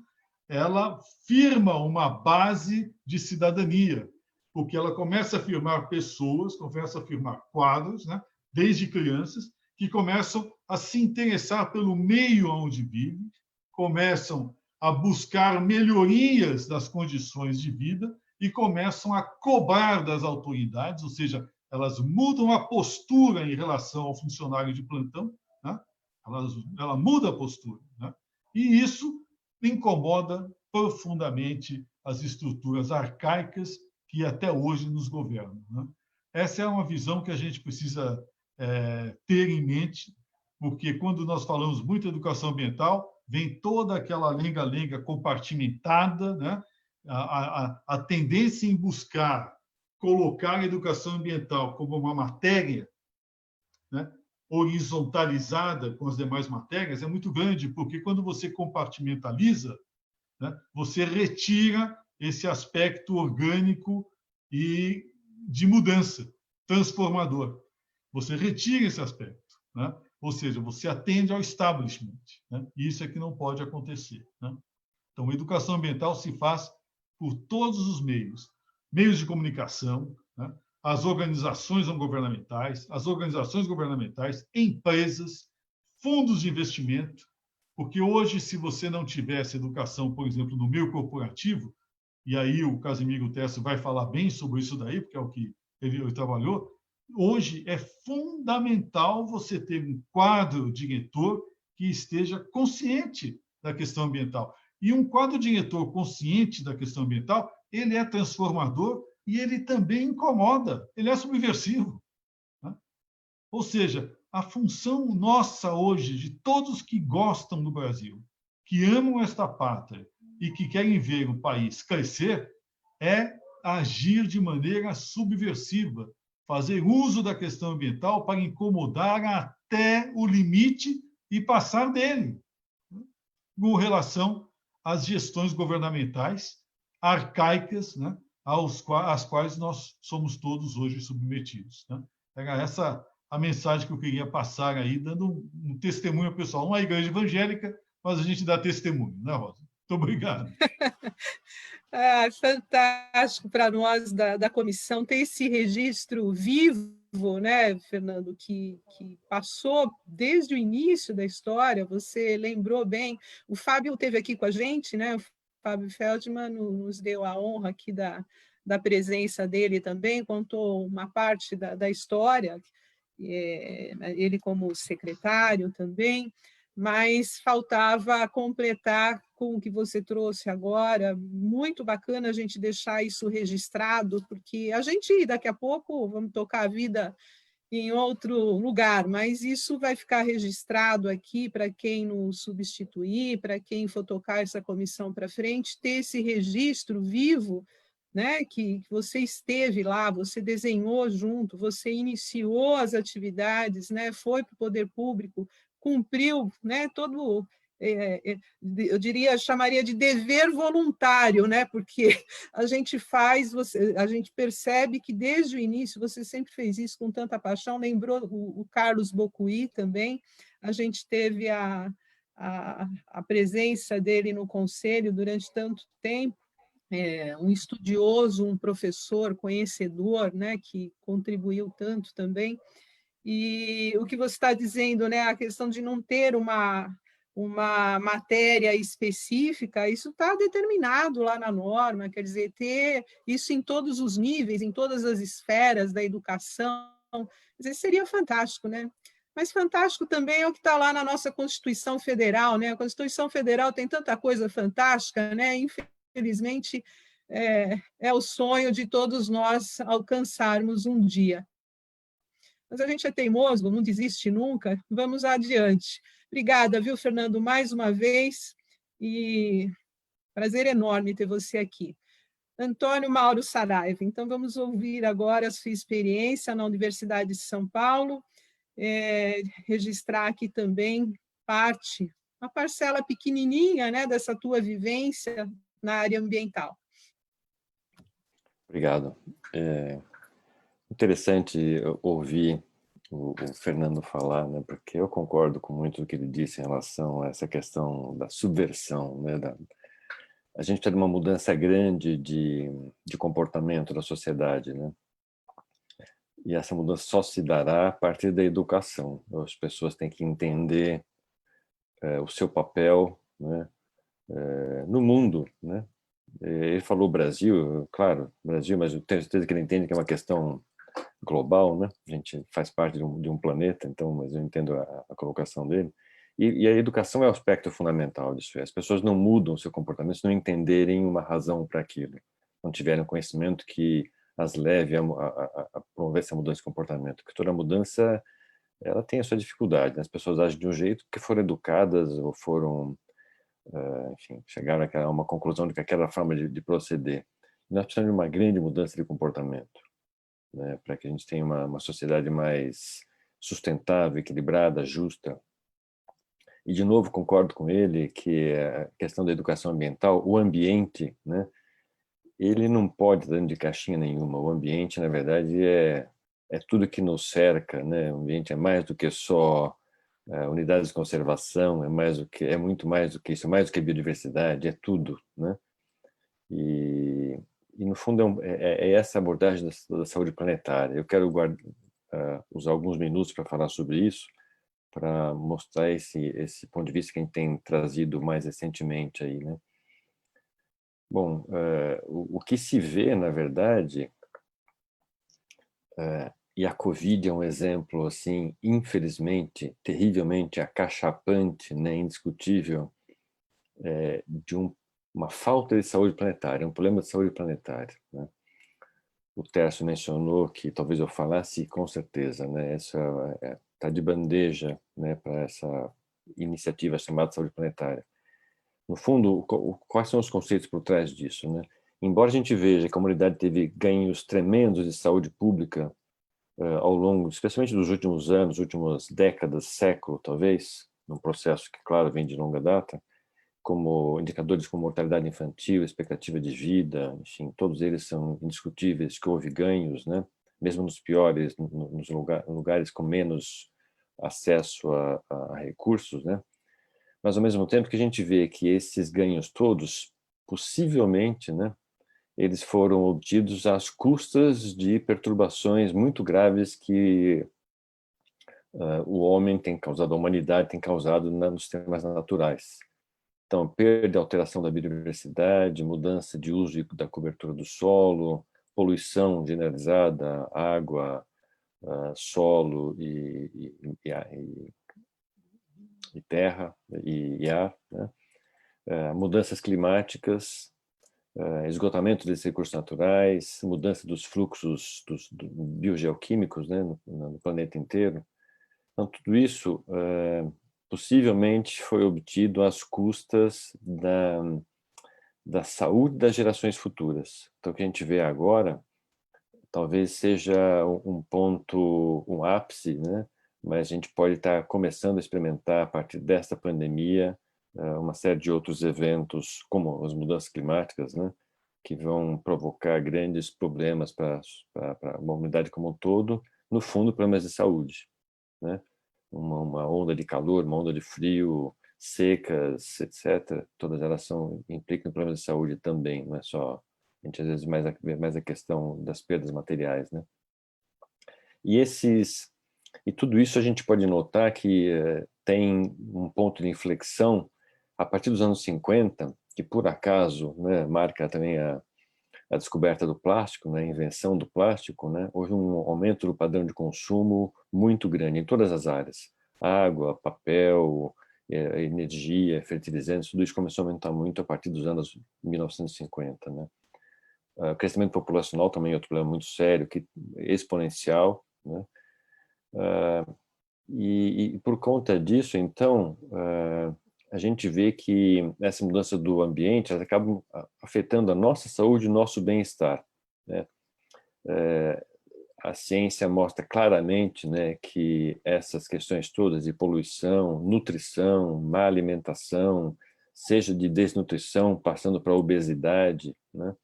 ela firma uma base de cidadania, porque ela começa a firmar pessoas, começa a firmar quadros, né, desde crianças, que começam a se interessar pelo meio onde vivem, começam a buscar melhorias das condições de vida e começam a cobrar das autoridades, ou seja, elas mudam a postura em relação ao funcionário de plantão, né? Ela muda a postura, né? E isso incomoda profundamente as estruturas arcaicas que até hoje nos governam, né? Essa é uma visão que a gente precisa ter em mente, porque quando nós falamos muito de educação ambiental, vem toda aquela lenga-lenga compartimentada, né? A tendência em buscar colocar a educação ambiental como uma matéria, né, horizontalizada com as demais matérias é muito grande, porque quando você compartimentaliza, né, você retira esse aspecto orgânico e de mudança, transformador. Você retira esse aspecto, né? Ou seja, você atende ao establishment, né? Isso é que não pode acontecer, né? Então, a educação ambiental se faz por todos os meios de comunicação, né? As organizações não governamentais, as organizações governamentais, empresas, fundos de investimento, porque hoje, se você não tivesse educação, por exemplo, no meio corporativo, e aí o Casimiro Tesso vai falar bem sobre isso daí, porque é o que ele trabalhou, hoje é fundamental você ter um quadro diretor que esteja consciente da questão ambiental. E um quadro diretor consciente da questão ambiental, ele é transformador e ele também incomoda, ele é subversivo, né? Ou seja, a função nossa hoje, de todos que gostam do Brasil, que amam esta pátria e que querem ver o país crescer, é agir de maneira subversiva, fazer uso da questão ambiental para incomodar até o limite e passar dele, com relação às gestões governamentais arcaicas, né, às quais nós somos todos hoje submetidos, né? Era essa a mensagem que eu queria passar aí, dando um testemunho pessoal. Não é igreja evangélica, mas a gente dá testemunho, né, Rosa? Muito obrigado. Fantástico para nós da comissão ter esse registro vivo, né, Fernando, que passou desde o início da história. Você lembrou bem, o Fábio esteve aqui com a gente, né? O Fábio Feldman nos deu a honra aqui da presença dele também, contou uma parte da história, ele como secretário também, mas faltava completar com o que você trouxe agora. Muito bacana a gente deixar isso registrado, porque a gente, daqui a pouco, vamos tocar a vida em outro lugar, mas isso vai ficar registrado aqui para quem nos substituir, para quem for tocar essa comissão para frente, ter esse registro vivo, né, que você esteve lá, você desenhou junto, você iniciou as atividades, né, foi para o poder público, cumpriu, né, todo, eu diria, chamaria de dever voluntário, né, porque a gente faz, a gente percebe que desde o início você sempre fez isso com tanta paixão. Lembrou o Carlos Bocuí também, a gente teve a presença dele no conselho durante tanto tempo, um estudioso, um professor, conhecedor, né, que contribuiu tanto também. E o que você está dizendo, né, a questão de não ter uma matéria específica, isso está determinado lá na norma, quer dizer, ter isso em todos os níveis, em todas as esferas da educação, quer dizer, seria fantástico, né? Mas fantástico também é o que está lá na nossa Constituição Federal, né? A Constituição Federal tem tanta coisa fantástica, né? Infelizmente, é o sonho de todos nós alcançarmos um dia. Mas a gente é teimoso, não desiste nunca, vamos adiante. Obrigada, viu, Fernando, mais uma vez, e prazer enorme ter você aqui. Antônio Mauro Saraiva, então vamos ouvir agora a sua experiência na Universidade de São Paulo, registrar aqui também uma parcela pequenininha, né, dessa tua vivência na área ambiental. Obrigado. Interessante ouvir o Fernando falar, né, porque eu concordo com muito do que ele disse em relação a essa questão da subversão, né, a gente precisa de uma mudança grande de comportamento da sociedade, né? E essa mudança só se dará a partir da educação. As pessoas têm que entender o seu papel, né, no mundo, né? Ele falou Brasil, claro, Brasil, mas eu tenho certeza que ele entende que é uma questão global, né? A gente faz parte de um planeta, então, mas eu entendo a colocação dele. E a educação é o aspecto fundamental disso. As pessoas não mudam o seu comportamento se não entenderem uma razão para aquilo, não tiverem conhecimento que as leve a promover essa mudança de comportamento. Porque toda mudança, ela tem a sua dificuldade, né? As pessoas agem de um jeito porque foram educadas ou foram, enfim, chegaram a uma conclusão de que aquela forma de proceder. E nós precisamos de uma grande mudança de comportamento, né, para que a gente tenha uma sociedade mais sustentável, equilibrada, justa. E, de novo, concordo com ele que a questão da educação ambiental, o ambiente, né, ele não pode estar dentro de caixinha nenhuma. O ambiente, na verdade, é tudo que nos cerca, né? O ambiente é mais do que só unidades de conservação, é muito mais do que isso, é mais do que biodiversidade, é tudo, né? E no fundo, é essa abordagem da saúde planetária. Eu quero usar alguns minutos para falar sobre isso, para mostrar esse ponto de vista que a gente tem trazido mais recentemente aí, né? Bom, o que se vê, na verdade, e a Covid é um exemplo, assim, infelizmente, terrivelmente acachapante, né, indiscutível, de uma falta de saúde planetária, um problema de saúde planetária, né? O Tércio mencionou que talvez eu falasse, com certeza, né? Essa está de bandeja, né, para essa iniciativa chamada saúde planetária. No fundo, quais são os conceitos por trás disso, né? Embora a gente veja que a humanidade teve ganhos tremendos de saúde pública ao longo, especialmente dos últimos anos, últimas décadas, século talvez, num processo que, claro, vem de longa data, como indicadores como mortalidade infantil, expectativa de vida, enfim, todos eles são indiscutíveis que houve ganhos, né? Mesmo nos piores, nos lugares com menos acesso a recursos, né? Mas, ao mesmo tempo que a gente vê que esses ganhos todos, possivelmente, né, eles foram obtidos às custas de perturbações muito graves que o homem tem causado, a humanidade tem causado nos sistemas naturais. Então, perda e alteração da biodiversidade, mudança de uso da cobertura do solo, poluição generalizada, água, solo e terra e ar, né? Mudanças climáticas, esgotamento desses recursos naturais, mudança dos fluxos dos biogeoquímicos, né, no planeta inteiro. Então, tudo isso possivelmente foi obtido às custas da saúde das gerações futuras. Então, o que a gente vê agora talvez seja um ponto, um ápice, né? Mas a gente pode estar começando a experimentar, a partir desta pandemia, uma série de outros eventos, como as mudanças climáticas, né? Que vão provocar grandes problemas para a humanidade como um todo, no fundo, problemas de saúde, né? Uma onda de calor, uma onda de frio, secas, etc. Todas elas implicam em problemas de saúde também, não é só... A gente às vezes mais a questão das perdas materiais, né? E tudo isso a gente pode notar que tem um ponto de inflexão a partir dos anos 50, que por acaso, né, marca também a descoberta do plástico, né, a invenção do plástico, né? Houve um aumento do padrão de consumo muito grande em todas as áreas. Água, papel, energia, fertilizantes, tudo isso começou a aumentar muito a partir dos anos 1950, né? O crescimento populacional também é outro problema muito sério, exponencial, né? E por conta disso, então, a gente vê que essa mudança do ambiente acaba afetando a nossa saúde e o nosso bem-estar, né? A ciência mostra claramente, né, que essas questões todas de poluição, nutrição, má alimentação, seja de desnutrição, passando para a obesidade, né?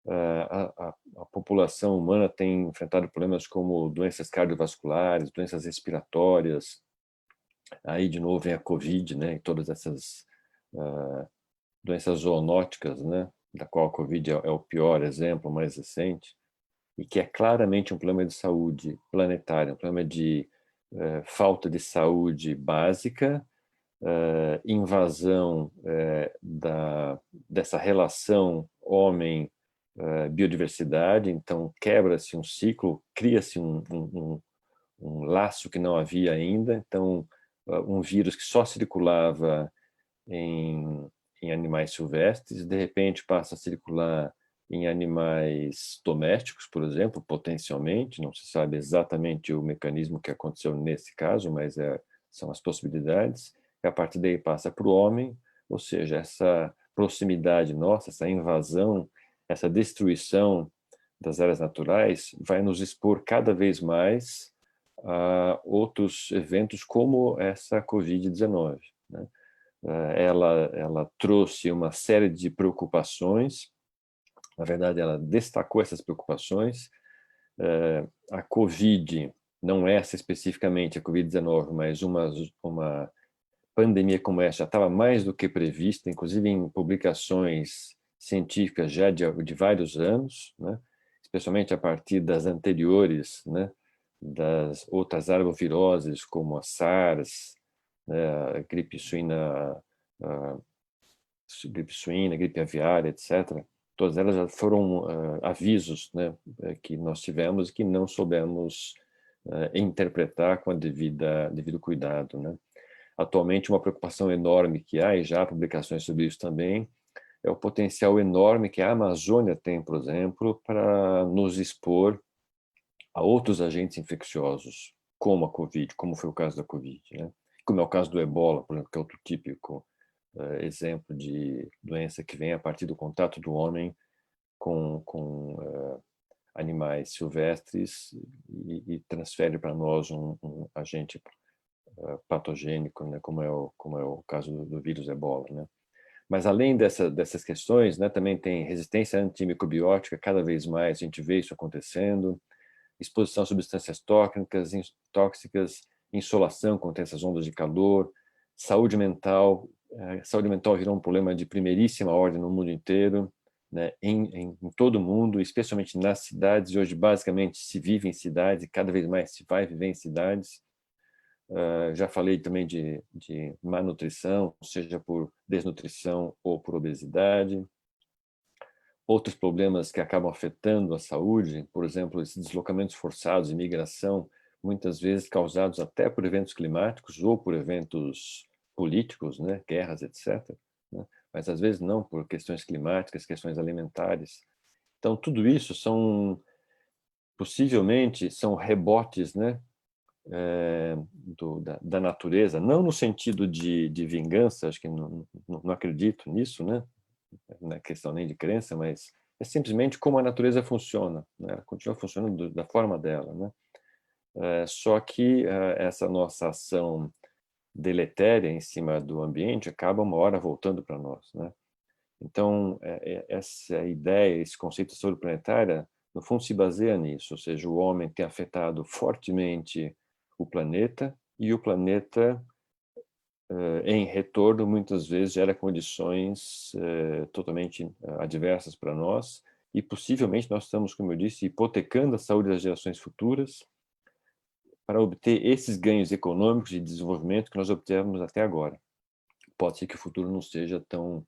A população humana tem enfrentado problemas como doenças cardiovasculares, doenças respiratórias, aí de novo vem a Covid, né, e todas essas doenças zoonóticas, né, da qual a Covid é o pior exemplo, mais recente, e que é claramente um problema de saúde planetária, um problema de falta de saúde básica, invasão dessa relação homem biodiversidade, então quebra-se um ciclo, cria-se um laço que não havia ainda, então um vírus que só circulava em animais silvestres, de repente passa a circular em animais domésticos, por exemplo, potencialmente, não se sabe exatamente o mecanismo que aconteceu nesse caso, mas são as possibilidades, e a partir daí passa para o homem, ou seja, essa proximidade nossa, essa invasão, essa destruição das áreas naturais vai nos expor cada vez mais a outros eventos como essa Covid-19, né? Ela trouxe uma série de preocupações, na verdade ela destacou essas preocupações. A Covid, não essa especificamente, a Covid-19, mas uma pandemia como essa já estava mais do que prevista, inclusive em publicações científicas já de vários anos, né? Especialmente a partir das anteriores, né? das outras arboviroses, como a SARS, né, a gripe suína, gripe aviária, etc. Todas elas já foram avisos, né, que nós tivemos e que não soubemos interpretar com a devido cuidado, né? Atualmente, uma preocupação enorme que há, e já há publicações sobre isso também, é o potencial enorme que a Amazônia tem, por exemplo, para nos expor a outros agentes infecciosos, como a Covid, como foi o caso da Covid, né? Como é o caso do Ebola, por exemplo, que é outro típico exemplo de doença que vem a partir do contato do homem com animais silvestres e transfere para nós um agente patogênico, né, como é o caso do vírus Ebola, né? Mas além dessas questões, né, também tem resistência antimicrobiótica, cada vez mais a gente vê isso acontecendo, exposição a substâncias tóxicas, insolação contra essas ondas de calor, saúde mental. Saúde mental virou um problema de primeiríssima ordem no mundo inteiro, né, em todo o mundo, especialmente nas cidades, e hoje basicamente se vive em cidades, e cada vez mais se vai viver em cidades. Já falei também de malnutrição, seja por desnutrição ou por obesidade. Outros problemas que acabam afetando a saúde, por exemplo, esses deslocamentos forçados e migração, muitas vezes causados até por eventos climáticos ou por eventos políticos, né, guerras, etc., né? Mas às vezes não por questões climáticas, questões alimentares. Então, tudo isso possivelmente são rebotes, né, da natureza, não no sentido de vingança, acho que não acredito nisso, né? Não é questão nem de crença, mas é simplesmente como a natureza funciona, né? Ela continua funcionando da forma dela, né? Só que essa nossa ação deletéria em cima do ambiente acaba uma hora voltando para nós, né? Então, essa ideia, esse conceito de saúde planetária, no fundo se baseia nisso, ou seja, o homem tem afetado fortemente o planeta, e o planeta, em retorno, muitas vezes gera condições totalmente adversas para nós, e possivelmente nós estamos, como eu disse, hipotecando a saúde das gerações futuras para obter esses ganhos econômicos e de desenvolvimento que nós obtivemos até agora. Pode ser que o futuro não seja tão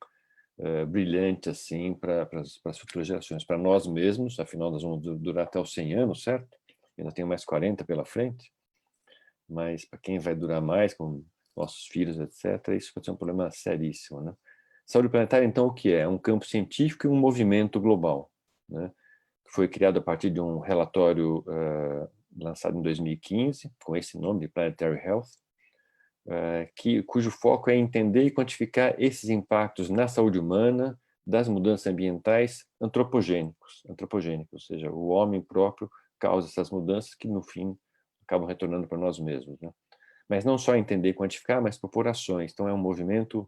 brilhante assim para as futuras gerações. Para nós mesmos, afinal, nós vamos durar até os 100 anos, certo? Ainda tenho mais 40 pela frente. Mas para quem vai durar mais, com nossos filhos, etc., isso pode ser um problema seríssimo, né? Saúde planetária, então, o que é? É um campo científico e um movimento global, né? Foi criado a partir de um relatório lançado em 2015, com esse nome de Planetary Health, cujo foco é entender e quantificar esses impactos na saúde humana das mudanças ambientais antropogênicos, ou seja, o homem próprio causa essas mudanças que, no fim, acabam retornando para nós mesmos, né? Mas não só entender e quantificar, mas propor ações. Então, é um movimento,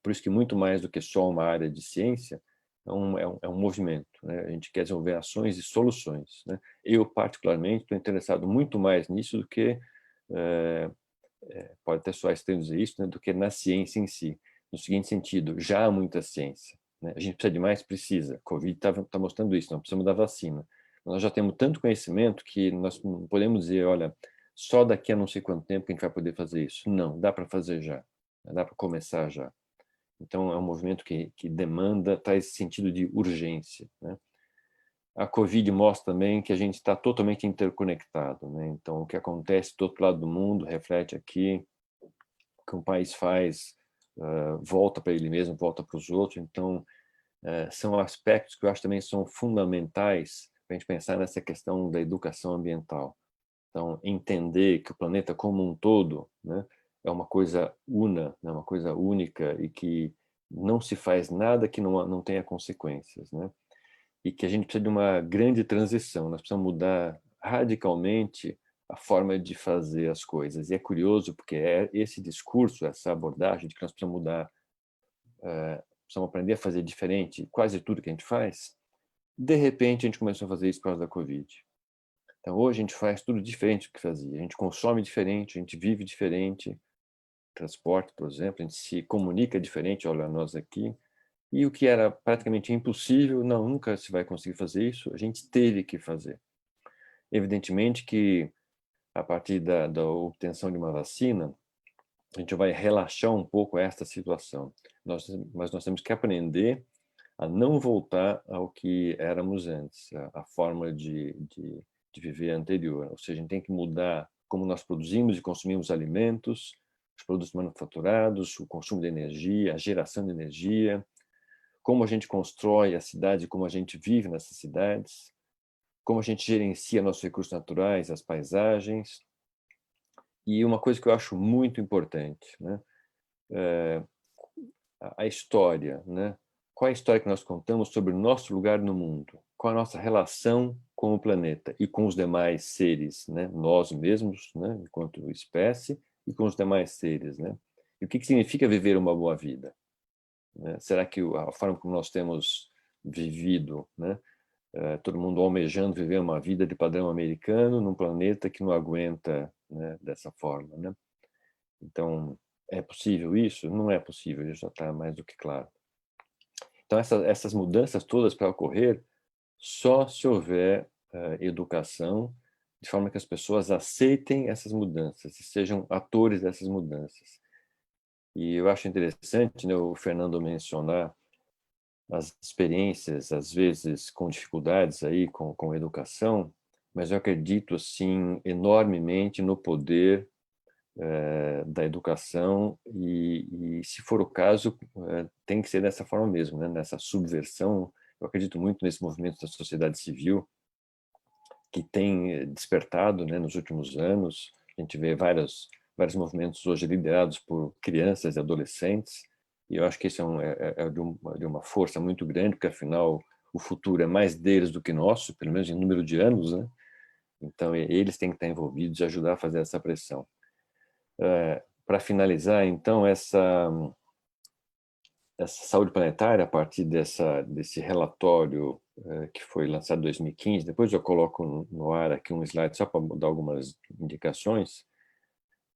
por isso que muito mais do que só uma área de ciência, é um movimento, né? A gente quer desenvolver ações e soluções, né? Eu, particularmente, estou interessado muito mais nisso do que, pode até soar estranho dizer isso, né, do que na ciência em si. No seguinte sentido, já há muita ciência, né? A gente precisa de mais? Precisa. Covid está mostrando isso, não precisamos da vacina. Nós já temos tanto conhecimento que nós não podemos dizer, olha, só daqui a não sei quanto tempo que a gente vai poder fazer isso. Não, dá para fazer já, dá para começar já. Então, é um movimento que demanda, traz esse sentido de urgência, né? A Covid mostra também que a gente está totalmente interconectado, né? Então, o que acontece do outro lado do mundo reflete aqui, o que um país faz, volta para ele mesmo, volta para os outros. Então, são aspectos que eu acho também são fundamentais para a gente pensar nessa questão da educação ambiental. Então, entender que o planeta como um todo, né, é uma coisa né, uma coisa única, e que não se faz nada que não tenha consequências, né? E que a gente precisa de uma grande transição, nós precisamos mudar radicalmente a forma de fazer as coisas. E é curioso porque é esse discurso, essa abordagem de que nós precisamos mudar, precisamos aprender a fazer diferente quase tudo que a gente faz, de repente a gente começou a fazer isso por causa da Covid. Então, hoje a gente faz tudo diferente do que fazia. A gente consome diferente, a gente vive diferente, transporte, por exemplo, a gente se comunica diferente, olha nós aqui. E o que era praticamente impossível, não, nunca se vai conseguir fazer isso, a gente teve que fazer. Evidentemente que, a partir da obtenção de uma vacina, a gente vai relaxar um pouco esta situação. Mas nós temos que aprender a não voltar ao que éramos antes, a forma de viver anterior. Ou seja, a gente tem que mudar como nós produzimos e consumimos alimentos, os produtos manufaturados, o consumo de energia, a geração de energia, como a gente constrói a cidade, como a gente vive nessas cidades, como a gente gerencia nossos recursos naturais, as paisagens. E uma coisa que eu acho muito importante, né? A história, né? Qual é a história que nós contamos sobre o nosso lugar no mundo? Qual a nossa relação com o planeta e com os demais seres, né? Nós mesmos, né? Enquanto espécie, e com os demais seres, né? E o que significa viver uma boa vida? Né? Será que a forma como nós temos vivido, né? Todo mundo almejando viver uma vida de padrão americano num planeta que não aguenta, né, dessa forma, né? Então, é possível isso? Não é possível, isso já está mais do que claro. Então, essas mudanças todas para ocorrer só se houver educação, de forma que as pessoas aceitem essas mudanças e sejam atores dessas mudanças. E eu acho interessante, né, o Fernando mencionar as experiências, às vezes com dificuldades aí com a educação, mas eu acredito assim enormemente no poder da educação e, se for o caso, tem que ser dessa forma mesmo, né? Nessa subversão. Eu acredito muito nesse movimento da sociedade civil que tem despertado, né, nos últimos anos. A gente vê vários movimentos hoje liderados por crianças e adolescentes, e eu acho que isso é de uma força muito grande, porque afinal o futuro é mais deles do que nosso, pelo menos em número de anos, né? Então eles têm que estar envolvidos e ajudar a fazer essa pressão. Para finalizar, então, essa saúde planetária, a partir desse relatório que foi lançado em 2015, depois eu coloco no ar aqui um slide só para dar algumas indicações,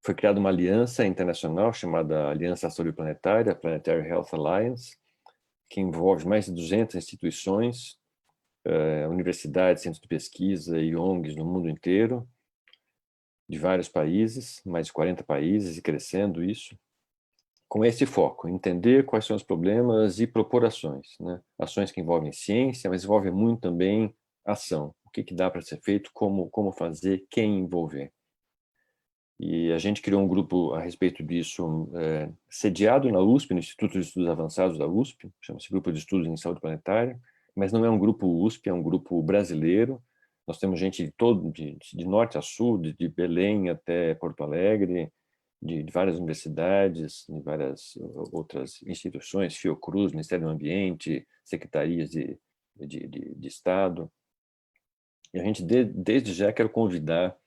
foi criada uma aliança internacional chamada Aliança Saúde Planetária, Planetary Health Alliance, que envolve mais de 200 instituições, universidades, centros de pesquisa e ONGs no mundo inteiro, de vários países, mais de 40 países, e crescendo isso, com esse foco, entender quais são os problemas e propor ações, né? Ações que envolvem ciência, mas envolvem muito também ação. O que dá para ser feito, como fazer, quem envolver. E a gente criou um grupo a respeito disso, sediado na USP, no Instituto de Estudos Avançados da USP, chama-se Grupo de Estudos em Saúde Planetária, mas não é um grupo USP, é um grupo brasileiro. Nós temos gente de norte a sul, de Belém até Porto Alegre, de várias universidades, de várias outras instituições, Fiocruz, Ministério do Ambiente, secretarias de Estado. E a gente, desde já, quero convidar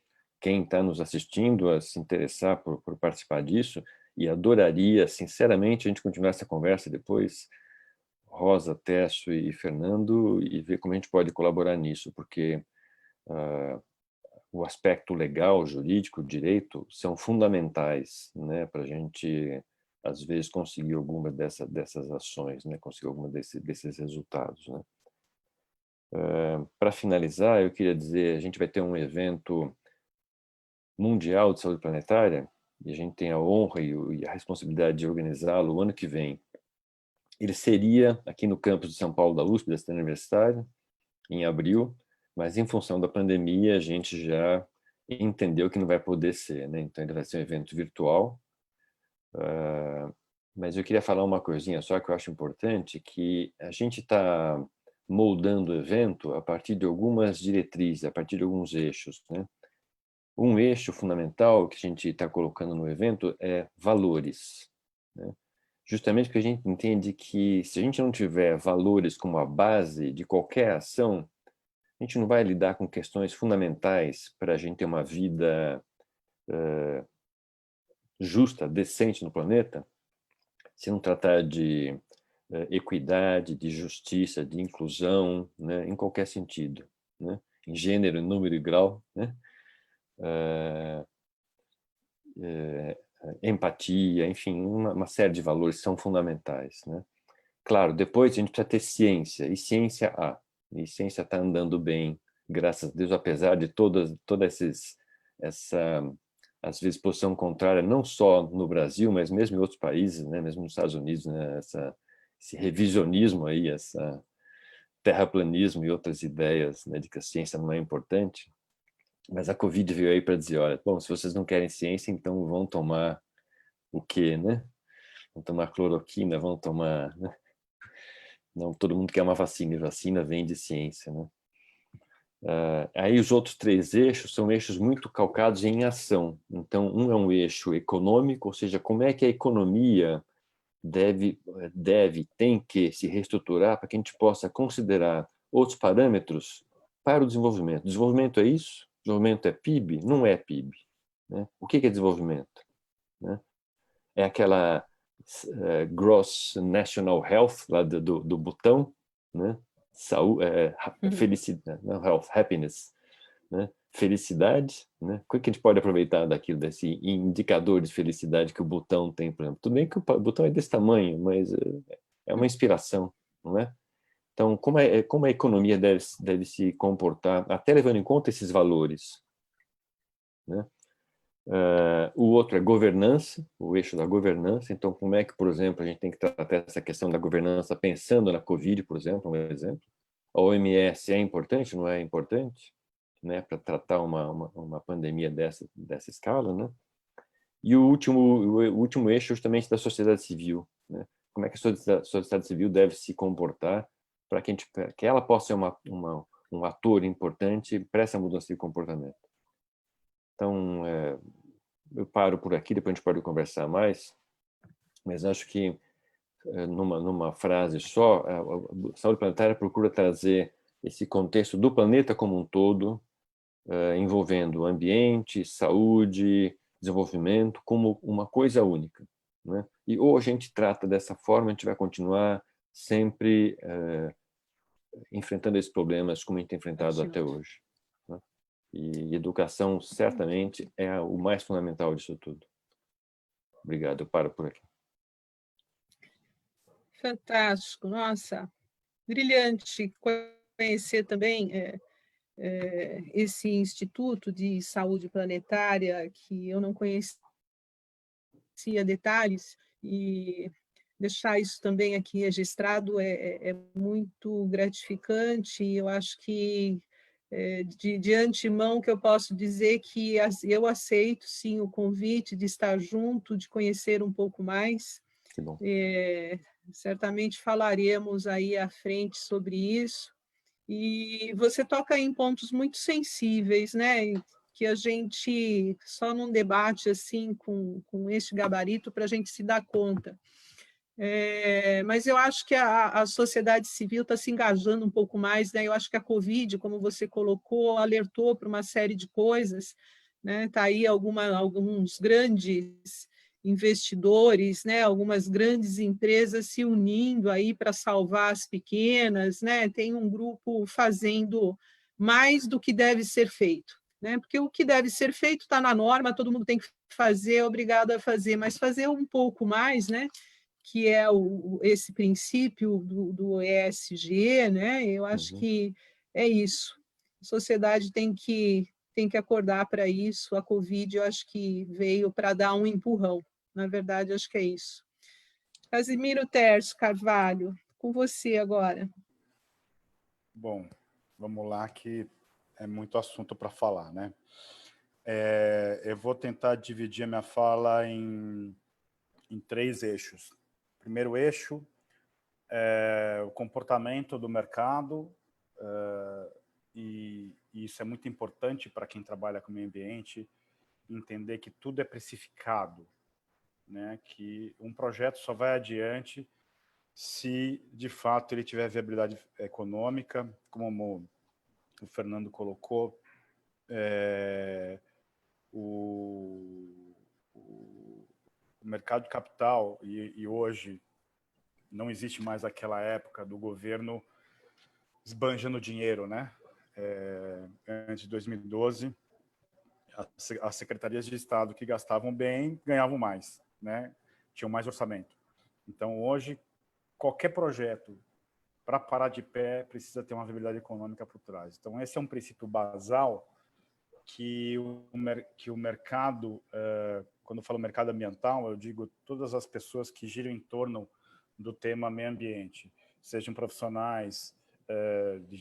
quem está nos assistindo a se interessar por participar disso, e adoraria, sinceramente, a gente continuar essa conversa depois, Rosa, Técio e Fernando, e ver como a gente pode colaborar nisso, porque o aspecto legal, jurídico, direito, são fundamentais, né, para a gente, às vezes, conseguir alguma dessas ações, né, conseguir alguma desses resultados, né. Para finalizar, eu queria dizer, a gente vai ter um evento mundial de saúde planetária, e a gente tem a honra e a responsabilidade de organizá-lo o ano que vem. Ele seria aqui no campus de São Paulo da USP, da Cidade Universitária, em abril, mas em função da pandemia a gente já entendeu que não vai poder ser, né? Então ele vai ser um evento virtual. Mas eu queria falar uma coisinha só que eu acho importante, que a gente está moldando o evento a partir de algumas diretrizes, a partir de alguns eixos, né? Um eixo fundamental que a gente está colocando no evento é valores, né? Justamente porque a gente entende que se a gente não tiver valores como a base de qualquer ação, a gente não vai lidar com questões fundamentais para a gente ter uma vida justa, decente no planeta, se não tratar de equidade, de justiça, de inclusão, né, em qualquer sentido, né, em gênero, número e grau, né, empatia, enfim, uma série de valores que são fundamentais, né. Claro, depois a gente precisa ter ciência, e ciência há, e ciência está andando bem graças a Deus, apesar de toda essa às vezes posição contrária, não só no Brasil, mas mesmo em outros países, né, mesmo nos Estados Unidos, né, esse revisionismo aí, essa terraplanismo e outras ideias, né, de que a ciência não é importante. Mas a Covid veio aí para dizer, olha, bom, se vocês não querem ciência, então vão tomar o quê, né? Vão tomar cloroquina, vão tomar, né? Não, todo mundo quer uma vacina, e vacina vem de ciência, né? Aí os outros 3 eixos são eixos muito calcados em ação. Então, um é um eixo econômico, ou seja, como é que a economia tem que se reestruturar para que a gente possa considerar outros parâmetros para o desenvolvimento. Desenvolvimento é isso? Desenvolvimento é PIB? Não é PIB. Né? O que é desenvolvimento? Né? É aquela Gross National Health lá do Butão, né? Saúde, felicidade, não, health, happiness, né? Felicidade, né? O que a gente pode aproveitar daquilo, desse indicador de felicidade que o Butão tem, por exemplo? Tudo bem que o Butão é desse tamanho, mas é uma inspiração, não é? Então, como a economia deve se comportar, até levando em conta esses valores, né? O outro é governança, o eixo da governança. Então, como é que, por exemplo, a gente tem que tratar essa questão da governança pensando na Covid, por exemplo, um exemplo. A OMS é importante, não é importante, né, para tratar uma pandemia dessa escala, né? E o último eixo é justamente da sociedade civil, né? Como é que a sociedade civil deve se comportar para que ela possa ser um ator importante para essa mudança de comportamento. Então, eu paro por aqui, depois a gente pode conversar mais, mas acho que numa frase só, a saúde planetária procura trazer esse contexto do planeta como um todo, envolvendo ambiente, saúde, desenvolvimento, como uma coisa única, né? E ou a gente trata dessa forma, a gente vai continuar sempre enfrentando esses problemas como a gente tem enfrentado até hoje, né? E educação certamente é o mais fundamental disso tudo. Obrigado, eu paro por aqui. Fantástico, nossa, brilhante conhecer também esse Instituto de Saúde Planetária, que eu não conhecia detalhes, e deixar isso também aqui registrado é muito gratificante. Eu acho que, de antemão, que eu posso dizer que eu aceito, sim, o convite de estar junto, de conhecer um pouco mais. Que bom. Certamente falaremos aí à frente sobre isso. E você toca em pontos muito sensíveis, né? Que a gente só num debate assim com este gabarito para a gente se dar conta. Mas eu acho que a sociedade civil está se engajando um pouco mais, né? Eu acho que a Covid, como você colocou, alertou para uma série de coisas, né? Tá aí alguns grandes investidores, né? Algumas grandes empresas se unindo aí para salvar as pequenas, né? Tem um grupo fazendo mais do que deve ser feito, né? Porque o que deve ser feito está na norma, todo mundo tem que fazer, é obrigado a fazer, mas fazer um pouco mais, né? Que é esse princípio do ESG, né? Eu acho que é isso. A sociedade tem que acordar para isso. A Covid, eu acho que veio para dar um empurrão. Na verdade, acho que é isso. Casimiro Tércio Carvalho, com você agora. Bom, vamos lá que é muito assunto para falar, né? Eu vou tentar dividir a minha fala em 3 eixos. Primeiro eixo é o comportamento do mercado, e isso é muito importante para quem trabalha com o meio ambiente, entender que tudo é precificado, né? Que um projeto só vai adiante se, de fato, ele tiver viabilidade econômica, como o Fernando colocou, o mercado de capital, e hoje não existe mais aquela época do governo esbanjando dinheiro, né? Antes de 2012, as secretarias de Estado que gastavam bem ganhavam mais, né? Tinham mais orçamento. Então, hoje, qualquer projeto para parar de pé, precisa ter uma viabilidade econômica por trás. Então, esse é um princípio basal que o mercado, quando eu falo mercado ambiental, eu digo todas as pessoas que giram em torno do tema meio ambiente, sejam profissionais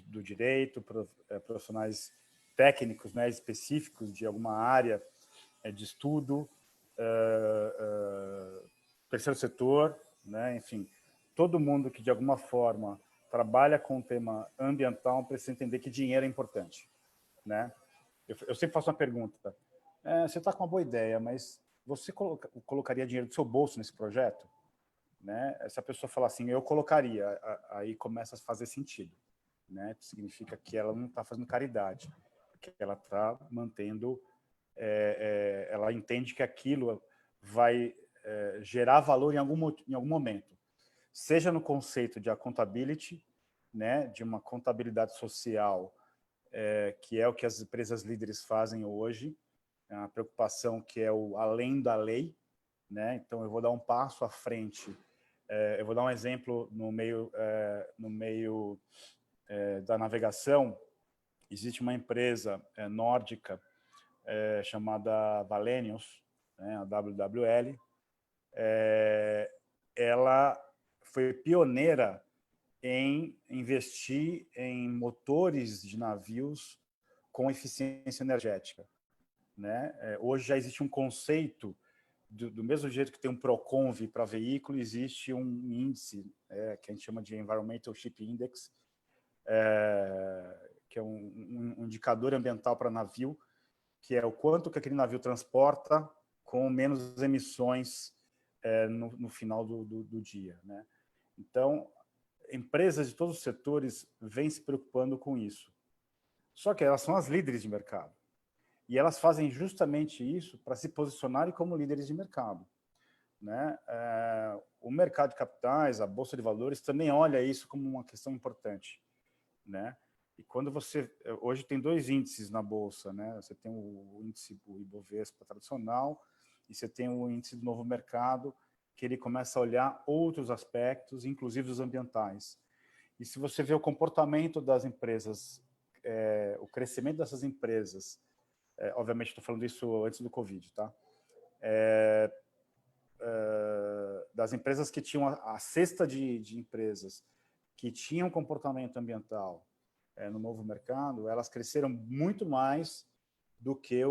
do direito, profissionais técnicos, né, específicos de alguma área de estudo, terceiro setor, né, enfim, todo mundo que de alguma forma trabalha com o tema ambiental precisa entender que dinheiro é importante, né? Eu sempre faço uma pergunta: você está com uma boa ideia, mas você colocaria dinheiro do seu bolso nesse projeto? Né? Se a pessoa falar assim, eu colocaria, aí começa a fazer sentido, né? Significa que ela não está fazendo caridade, que ela está mantendo, ela entende que aquilo vai gerar valor em algum momento, seja no conceito de accountability, né? De uma contabilidade social, que é o que as empresas líderes fazem hoje, a preocupação que é o além da lei, né? Então eu vou dar um passo à frente. Eu vou dar um exemplo no meio da navegação. Existe uma empresa nórdica chamada Wallenius, né, a WWL. Ela foi pioneira em investir em motores de navios com eficiência energética, né? Hoje já existe um conceito, do mesmo jeito que tem um PROCONV para veículo, existe um índice que a gente chama de Environmental Ship Index, que é um indicador ambiental para navio, que é o quanto que aquele navio transporta com menos emissões no final do dia, né? Então, empresas de todos os setores vêm se preocupando com isso. Só que elas são as líderes de mercado. E elas fazem justamente isso para se posicionarem como líderes de mercado, né? O mercado de capitais, a Bolsa de Valores, também olha isso como uma questão importante, né? E quando você... Hoje tem 2 índices na Bolsa, né? Você tem o índice o Ibovespa tradicional e você tem o índice do novo mercado, que ele começa a olhar outros aspectos, inclusive os ambientais. E se você vê o comportamento das empresas, o crescimento dessas empresas, obviamente estou falando isso antes do Covid, tá? Das empresas que tinham a cesta de empresas que tinham comportamento ambiental no novo mercado, elas cresceram muito mais do que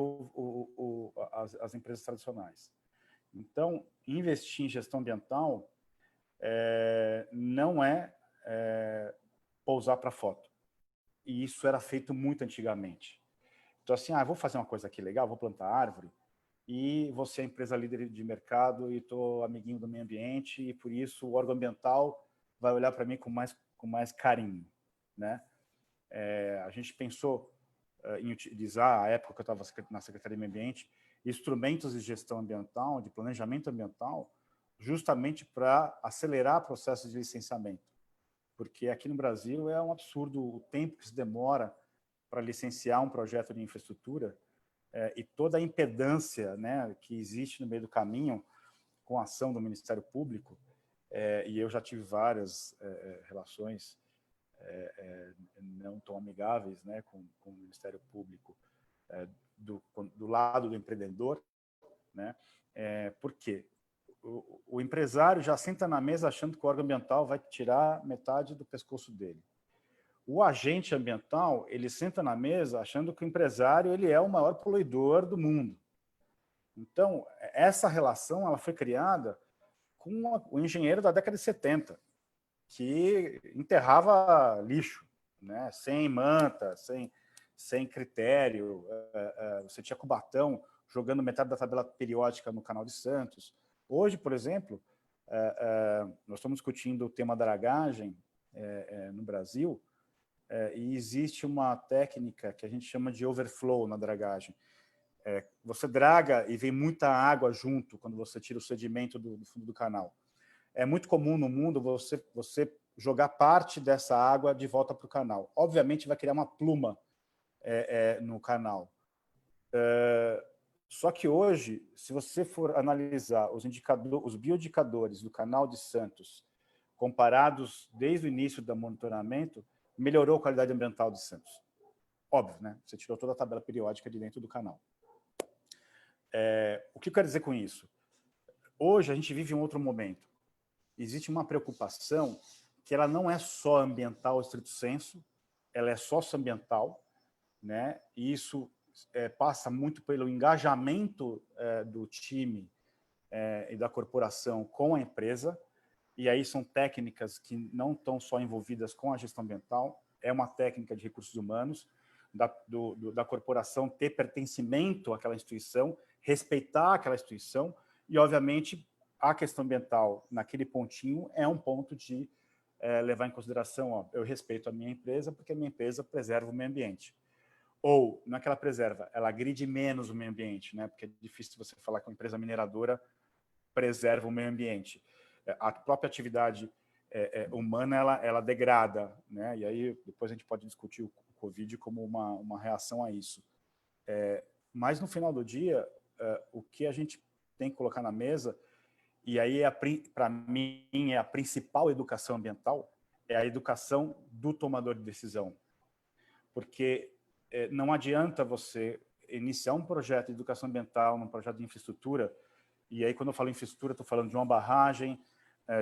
as empresas tradicionais. Então, investir em gestão ambiental não é pousar para foto. E isso era feito muito antigamente. Então, assim, vou fazer uma coisa aqui legal, vou plantar árvore, e você é empresa líder de mercado e estou amiguinho do meio ambiente, e por isso o órgão ambiental vai olhar para mim com mais carinho, né? A gente pensou em utilizar, à época que eu estava na Secretaria de Meio Ambiente, instrumentos de gestão ambiental, de planejamento ambiental, justamente para acelerar processos de licenciamento. Porque aqui no Brasil é um absurdo o tempo que se demora para licenciar um projeto de infraestrutura, e toda a impedância, né, que existe no meio do caminho com a ação do Ministério Público, e eu já tive várias relações não tão amigáveis, né, com o Ministério Público do lado do empreendedor, né? Por quê? O empresário já senta na mesa achando que o órgão ambiental vai tirar metade do pescoço dele. O agente ambiental, ele senta na mesa achando que o empresário ele é o maior poluidor do mundo. Então, essa relação ela foi criada com o engenheiro da década de 70, que enterrava lixo, né? Sem manta, sem critério. Você tinha Cubatão jogando metade da tabela periódica no Canal de Santos. Hoje, por exemplo, nós estamos discutindo o tema da dragagem no Brasil, e existe uma técnica que a gente chama de overflow na dragagem. Você draga e vem muita água junto quando você tira o sedimento do fundo do canal. É muito comum no mundo você jogar parte dessa água de volta para o canal. Obviamente vai criar uma pluma no canal. Só que hoje, se você for analisar os bioindicadores do Canal de Santos comparados desde o início do monitoramento, melhorou a qualidade ambiental de Santos. Óbvio, né? Você tirou toda a tabela periódica de dentro do canal. O que eu quero dizer com isso? Hoje a gente vive um outro momento. Existe uma preocupação que ela não é só ambiental, estrito senso, ela é socioambiental, né? E isso passa muito pelo engajamento do time e da corporação com a empresa, e aí são técnicas que não estão só envolvidas com a gestão ambiental, é uma técnica de recursos humanos, da corporação ter pertencimento àquela instituição, respeitar aquela instituição, e, obviamente, a questão ambiental naquele pontinho é um ponto de levar em consideração, ó, eu respeito a minha empresa porque a minha empresa preserva o meio ambiente. Ou, não é que ela preserva, ela agride menos o meio ambiente, né? Porque é difícil você falar que uma empresa mineradora preserva o meio ambiente. A própria atividade humana, ela degrada, né? E aí depois a gente pode discutir o Covid como uma reação a isso. Mas, no final do dia, o que a gente tem que colocar na mesa, e aí, para mim, é a principal educação ambiental, é a educação do tomador de decisão. Porque não adianta você iniciar um projeto de educação ambiental, um projeto de infraestrutura, e aí, quando eu falo infraestrutura, estou falando de uma barragem,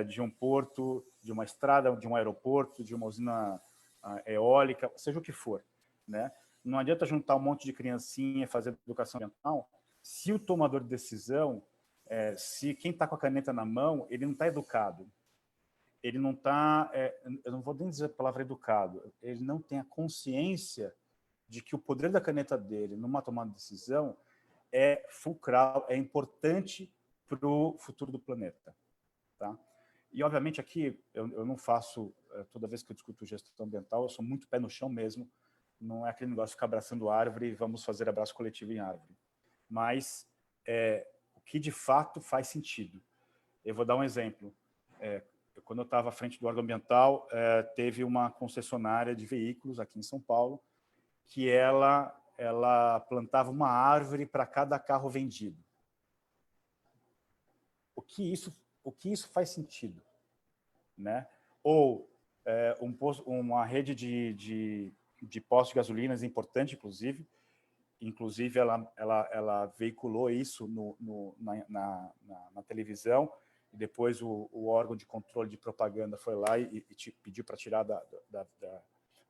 de um porto, de uma estrada, de um aeroporto, de uma usina eólica, seja o que for, né? Não adianta juntar um monte de criancinha e fazer educação ambiental se o tomador de decisão, se quem está com a caneta na mão, ele não está educado. Ele não está, eu não vou nem dizer a palavra educado, ele não tem a consciência de que o poder da caneta dele numa tomada de decisão é fulcral, é importante para o futuro do planeta. Tá? E, obviamente, aqui eu não faço, toda vez que eu discuto gestão ambiental, eu sou muito pé no chão mesmo, não é aquele negócio de ficar abraçando árvore e vamos fazer abraço coletivo em árvore. Mas o que de fato faz sentido. Eu vou dar um exemplo. Quando eu estava à frente do órgão ambiental, teve uma concessionária de veículos aqui em São Paulo, que ela plantava uma árvore para cada carro vendido. O que isso faz sentido, né? Ou uma rede de postos de gasolinas importante, inclusive ela veiculou isso na televisão, e depois o órgão de controle de propaganda foi lá e pediu para tirar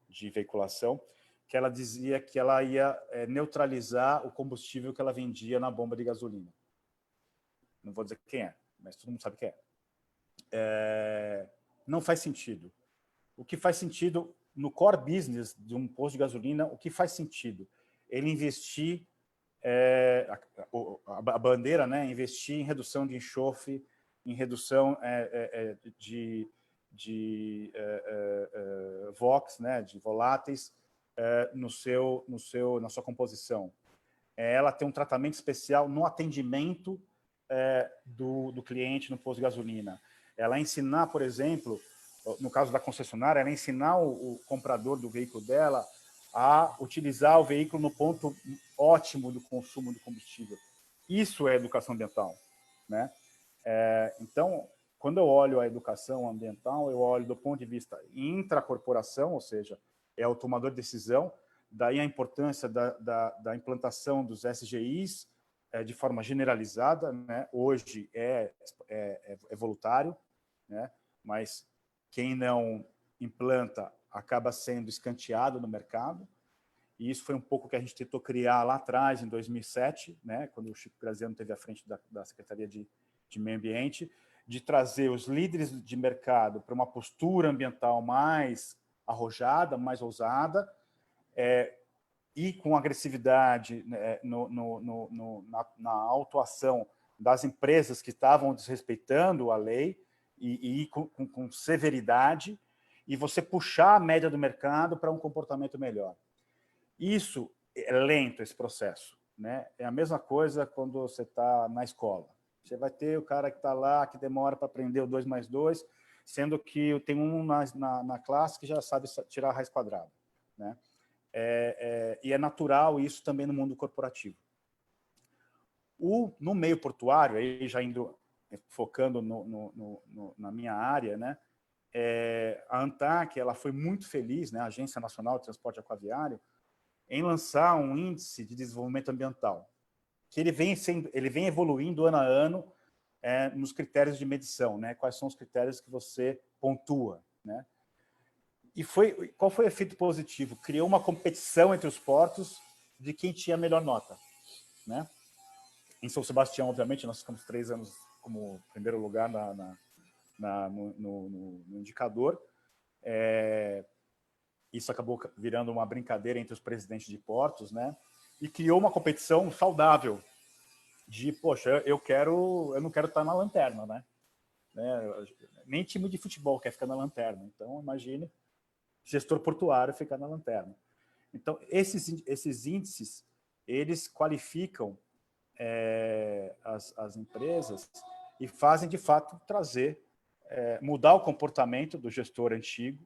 de veiculação, que ela dizia que ela ia neutralizar o combustível que ela vendia na bomba de gasolina. Não vou dizer quem é, mas todo mundo sabe quem é. Não faz sentido. O que faz sentido no core business de um posto de gasolina, o que faz sentido? Ele investir, a bandeira, né, investir em redução de enxofre, em redução de VOX, né, de voláteis, na sua composição. Ela tem um tratamento especial no atendimento do cliente no posto de gasolina. Ela ensinar, por exemplo, no caso da concessionária, ela ensinar o comprador do veículo dela a utilizar o veículo no ponto ótimo do consumo do combustível. Isso é educação ambiental, né? Então, quando eu olho a educação ambiental, eu olho do ponto de vista intracorporação, ou seja, é o tomador de decisão, daí a importância da implantação dos SGIs de forma generalizada, né? Hoje é voluntário, né? Mas quem não implanta acaba sendo escanteado no mercado, e isso foi um pouco que a gente tentou criar lá atrás, em 2007, né? Quando o Chico Graziano esteve à frente da Secretaria de Meio Ambiente, de trazer os líderes de mercado para uma postura ambiental mais arrojada, mais ousada, e com agressividade, né, na autuação das empresas que estavam desrespeitando a lei, e com severidade, e você puxar a média do mercado para um comportamento melhor. Isso é lento, esse processo, né? É a mesma coisa quando você está na escola. Você vai ter o cara que está lá, que demora para aprender o 2 mais 2, sendo que tem um na classe que já sabe tirar a raiz quadrada, né? E é natural isso também no mundo corporativo. No meio portuário, aí já indo focando na minha área, né? a ANTAQ ela foi muito feliz, né, a Agência Nacional de Transporte Aquaviário, em lançar um índice de desenvolvimento ambiental, que ele vem evoluindo ano a ano nos critérios de medição, né? Quais são os critérios que você pontua, né? E qual foi o efeito positivo? Criou uma competição entre os portos de quem tinha a melhor nota, né? Em São Sebastião, obviamente, nós ficamos 3 anos como primeiro lugar no indicador. Isso acabou virando uma brincadeira entre os presidentes de portos, né? E criou uma competição saudável de, poxa, eu não quero estar na lanterna, né? Nem time de futebol quer ficar na lanterna. Então, imagine gestor portuário ficar na lanterna. Então, esses índices, eles qualificam as empresas e fazem, de fato, mudar o comportamento do gestor antigo.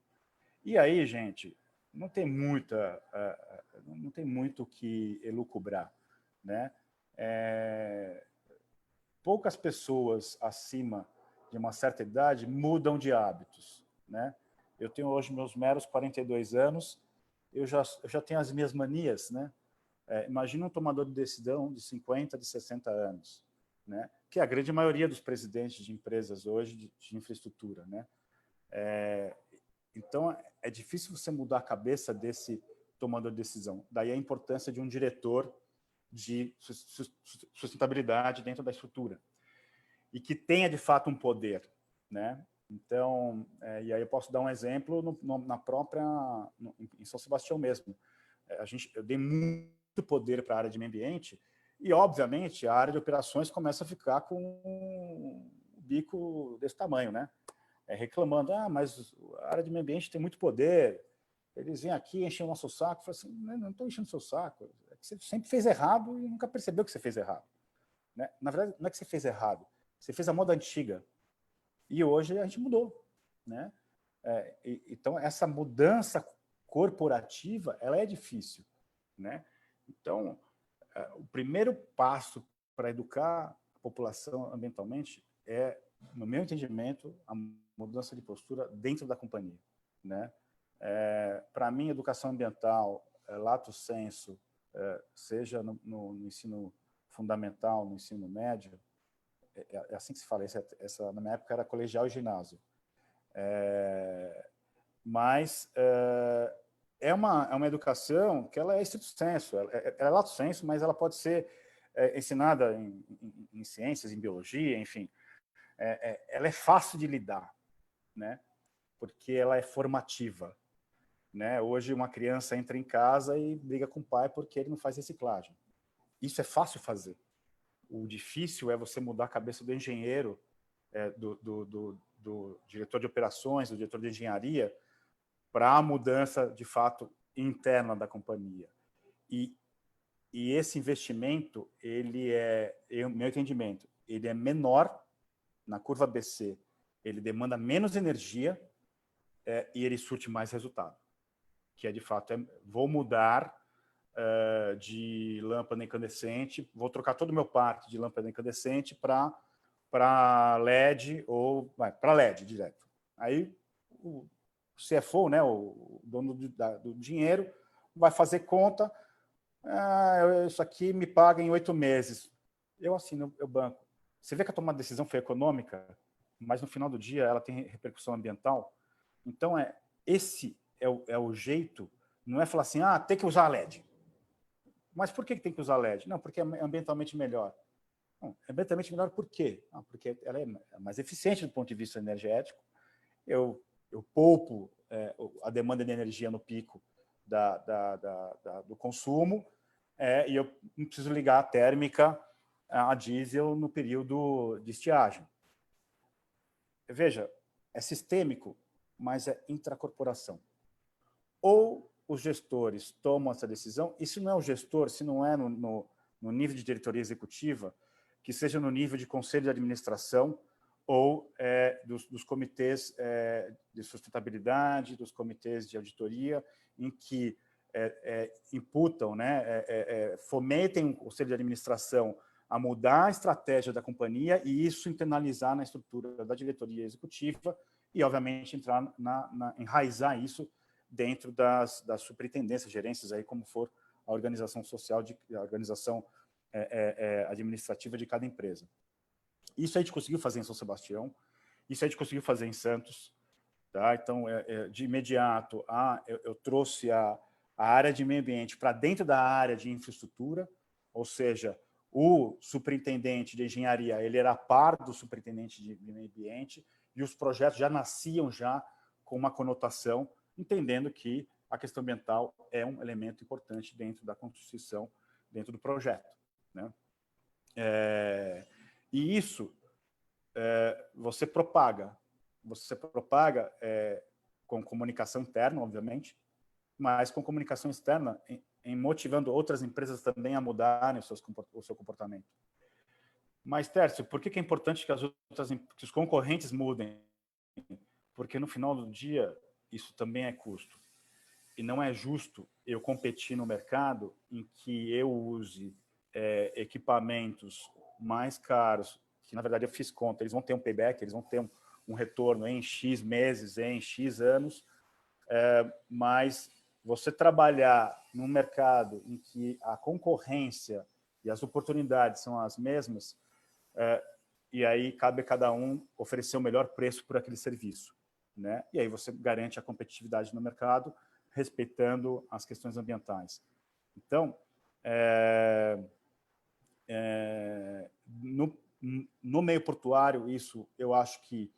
E aí, gente, não tem muito o que elucubrar, né? Poucas pessoas acima de uma certa idade mudam de hábitos, né? Eu tenho hoje meus meros 42 anos, eu já tenho as minhas manias, né? Imagina um tomador de decisão de 50, de 60 anos, né? Que é a grande maioria dos presidentes de empresas hoje de infraestrutura, né? Então, é difícil você mudar a cabeça desse tomador de decisão. Daí a importância de um diretor de sustentabilidade dentro da estrutura e que tenha, de fato, um poder, né? Então, e aí eu posso dar um exemplo em São Sebastião mesmo. Eu dei muito poder para a área de meio ambiente e, obviamente, a área de operações começa a ficar com um bico desse tamanho, né? Reclamando, mas a área de meio ambiente tem muito poder, eles vêm aqui, enchem o nosso saco. Eu falo assim, não estou enchendo o seu saco, é que você sempre fez errado e nunca percebeu que você fez errado, né? Na verdade, não é que você fez errado, você fez a moda antiga. E hoje a gente mudou, né? Então, essa mudança corporativa, ela é difícil, né? Então, o primeiro passo para educar a população ambientalmente é, no meu entendimento, a mudança de postura dentro da companhia, né? Para mim, educação ambiental, lato sensu, seja no ensino fundamental, no ensino médio, é assim que se fala, na minha época era colegial e ginásio. Mas é uma educação que ela é stricto sensu, ela é lato sensu, mas ela pode ser ensinada em ciências, em biologia, enfim. Ela é fácil de lidar, né? Porque ela é formativa, né? Hoje uma criança entra em casa e briga com o pai porque ele não faz reciclagem. Isso é fácil fazer. O difícil é você mudar a cabeça do engenheiro, do diretor de operações, do diretor de engenharia, para a mudança, de fato, interna da companhia. E esse investimento, meu entendimento, ele é menor na curva BC, ele demanda menos energia e ele surte mais resultado. Que é, de fato, vou mudar de lâmpada incandescente, vou trocar todo o meu parque de lâmpada incandescente para LED ou para LED direto. Aí o CFO, né, o dono do dinheiro, vai fazer conta, isso aqui me paga em 8 meses. Eu assino, eu banco. Você vê que a tomada de decisão foi econômica, mas no final do dia ela tem repercussão ambiental. Então, esse é o jeito, não é falar assim, tem que usar LED. Mas por que tem que usar LED? Não, porque é ambientalmente melhor. Não, é ambientalmente melhor por quê? Porque ela é mais eficiente do ponto de vista energético, eu poupo a demanda de energia no pico do consumo, e eu não preciso ligar a térmica a diesel no período de estiagem. Veja, é sistêmico, mas é intracorporação. Ou os gestores tomam essa decisão, e se não é o gestor, se não é no nível de diretoria executiva, que seja no nível de conselho de administração ou dos comitês de sustentabilidade, dos comitês de auditoria, em que imputam, né, fomentem o conselho de administração a mudar a estratégia da companhia e isso internalizar na estrutura da diretoria executiva e, obviamente, enraizar isso dentro das superintendências, gerências, aí, como for a organização social, a organização administrativa de cada empresa. Isso a gente conseguiu fazer em São Sebastião, isso a gente conseguiu fazer em Santos. Tá? Então, de imediato, eu trouxe a área de meio ambiente para dentro da área de infraestrutura, ou seja, o superintendente de engenharia ele era a par do superintendente de meio ambiente, e os projetos já nasciam já com uma conotação, entendendo que a questão ambiental é um elemento importante dentro da construção, dentro do projeto. Né? E isso você propaga com comunicação interna, obviamente, mas com comunicação externa, em motivando outras empresas também a mudarem o seu comportamento. Mas, Tércio, por que é importante que os concorrentes mudem? Porque, no final do dia, isso também é custo. E não é justo eu competir no mercado em que eu use equipamentos mais caros, que, na verdade, eu fiz conta, eles vão ter um payback, eles vão ter um retorno em X meses, em X anos, mas você trabalhar num mercado em que a concorrência e as oportunidades são as mesmas, e aí cabe a cada um oferecer o melhor preço por aquele serviço. Né? E aí você garante a competitividade no mercado, respeitando as questões ambientais. Então, no meio portuário, isso eu acho que,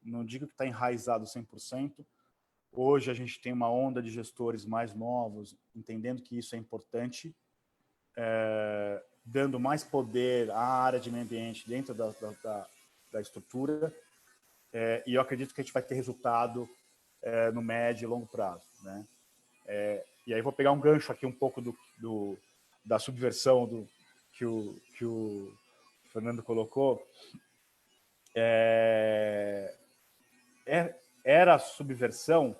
não digo que está enraizado 100%, hoje a gente tem uma onda de gestores mais novos, entendendo que isso é importante, dando mais poder à área de meio ambiente dentro da estrutura, e eu acredito que a gente vai ter resultado no médio e longo prazo. Né? E aí vou pegar um gancho aqui um pouco da subversão que o Fernando colocou. Era a subversão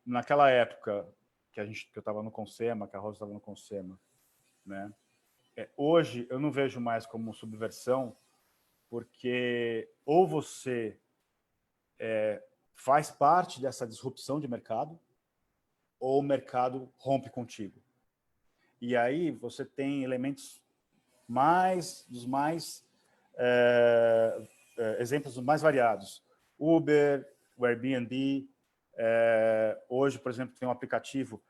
naquela época que eu estava no Consema, que a Rosa estava no Consema. Né? Hoje eu não vejo mais como subversão, porque ou você faz parte dessa disrupção de mercado, ou o mercado rompe contigo. E aí você tem elementos exemplos mais variados. Uber, o Airbnb. Hoje, por exemplo, tem um aplicativo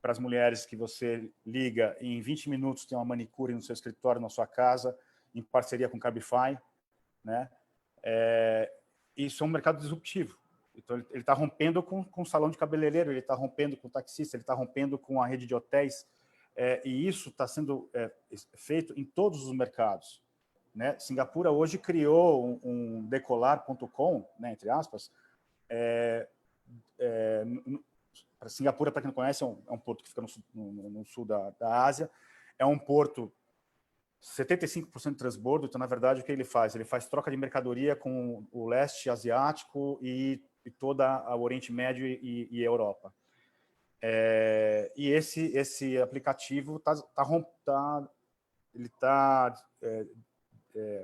para as mulheres que você liga e em 20 minutos tem uma manicure no seu escritório, na sua casa, em parceria com o Cabify. Né? Isso é um mercado disruptivo. Então, ele está rompendo com o salão de cabeleireiro, ele está rompendo com o taxista, ele está rompendo com a rede de hotéis, e isso está sendo feito em todos os mercados. Né? Singapura hoje criou um decolar.com, né, entre aspas. Singapura, para quem não conhece, é um porto que fica no sul da Ásia. É um porto 75% de transbordo, então, na verdade, o que ele faz? Ele faz troca de mercadoria com o leste asiático e toda o Oriente Médio e Europa. E esse aplicativo está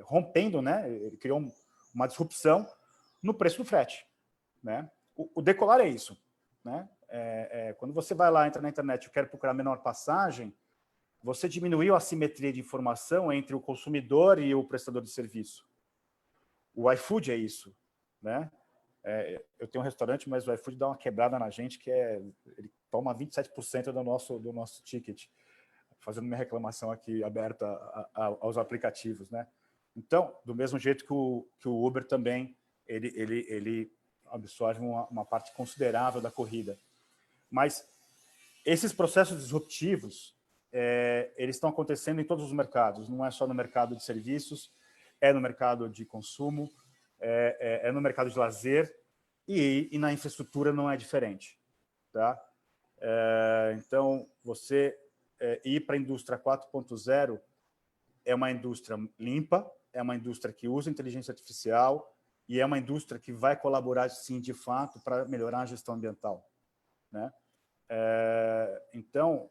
rompendo, né? Ele criou uma disrupção no preço do frete. Né? O decolar é isso. Né? Quando você vai lá, entra na internet e quer procurar menor passagem, você diminuiu a simetria de informação entre o consumidor e o prestador de serviço. O iFood é isso. Né? Eu tenho um restaurante, mas o iFood dá uma quebrada na gente, que ele toma 27% do nosso ticket, fazendo minha reclamação aqui aberta aos aplicativos. Né? Então, do mesmo jeito que o Uber também, ele absorve uma parte considerável da corrida. Mas esses processos disruptivos, eles estão acontecendo em todos os mercados, não é só no mercado de serviços, é no mercado de consumo, é no mercado de lazer e na infraestrutura não é diferente. Tá? Então, você ir para a indústria 4.0 é uma indústria limpa, é uma indústria que usa inteligência artificial e é uma indústria que vai colaborar, sim, de fato, para melhorar a gestão ambiental. Né? Então,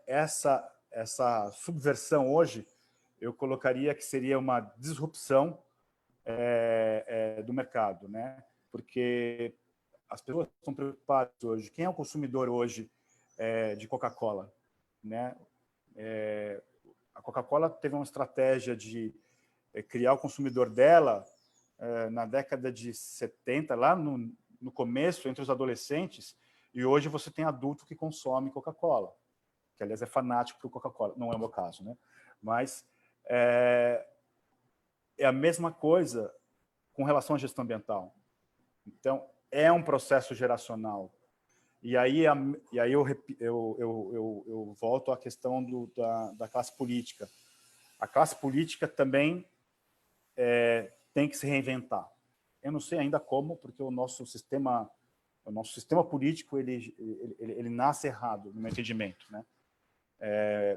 essa subversão hoje, eu colocaria que seria uma disrupção do mercado, né? Porque as pessoas estão preocupadas hoje. Quem é o consumidor hoje de Coca-Cola, né? A Coca-Cola teve uma estratégia de criar o consumidor dela na década de 70, lá no começo, entre os adolescentes, e hoje você tem adulto que consome Coca-Cola, que, aliás, é fanático por Coca-Cola. Não é o meu caso, né? Mas é a mesma coisa com relação à gestão ambiental. Então, é um processo geracional. E aí eu volto à questão da classe política. A classe política também tem que se reinventar. Eu não sei ainda como, porque o nosso sistema político ele nasce errado, no meu entendimento, né?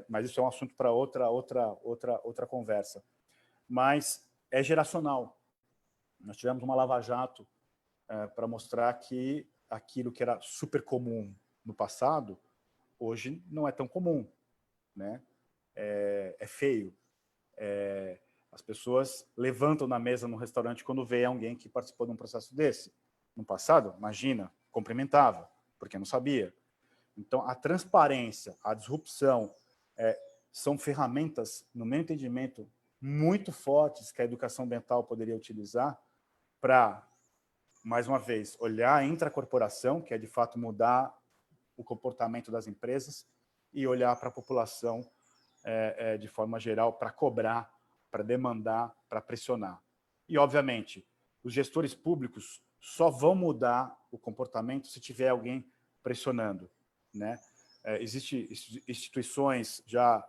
Mas isso é um assunto para outra conversa. Mas é geracional. Nós tivemos uma lava-jato para mostrar que aquilo que era super comum no passado, hoje não é tão comum, né? É feio. As pessoas levantam na mesa no restaurante quando vê alguém que participou de um processo desse. No passado, imagina, cumprimentava, porque não sabia. Então, a transparência, a disrupção, são ferramentas, no meu entendimento, muito fortes que a educação ambiental poderia utilizar para, mais uma vez, olhar a intracorporação, que é, de fato, mudar o comportamento das empresas, e olhar para a população de forma geral, para cobrar, para demandar, para pressionar. E, obviamente, os gestores públicos só vão mudar o comportamento se tiver alguém pressionando, né? Existem instituições já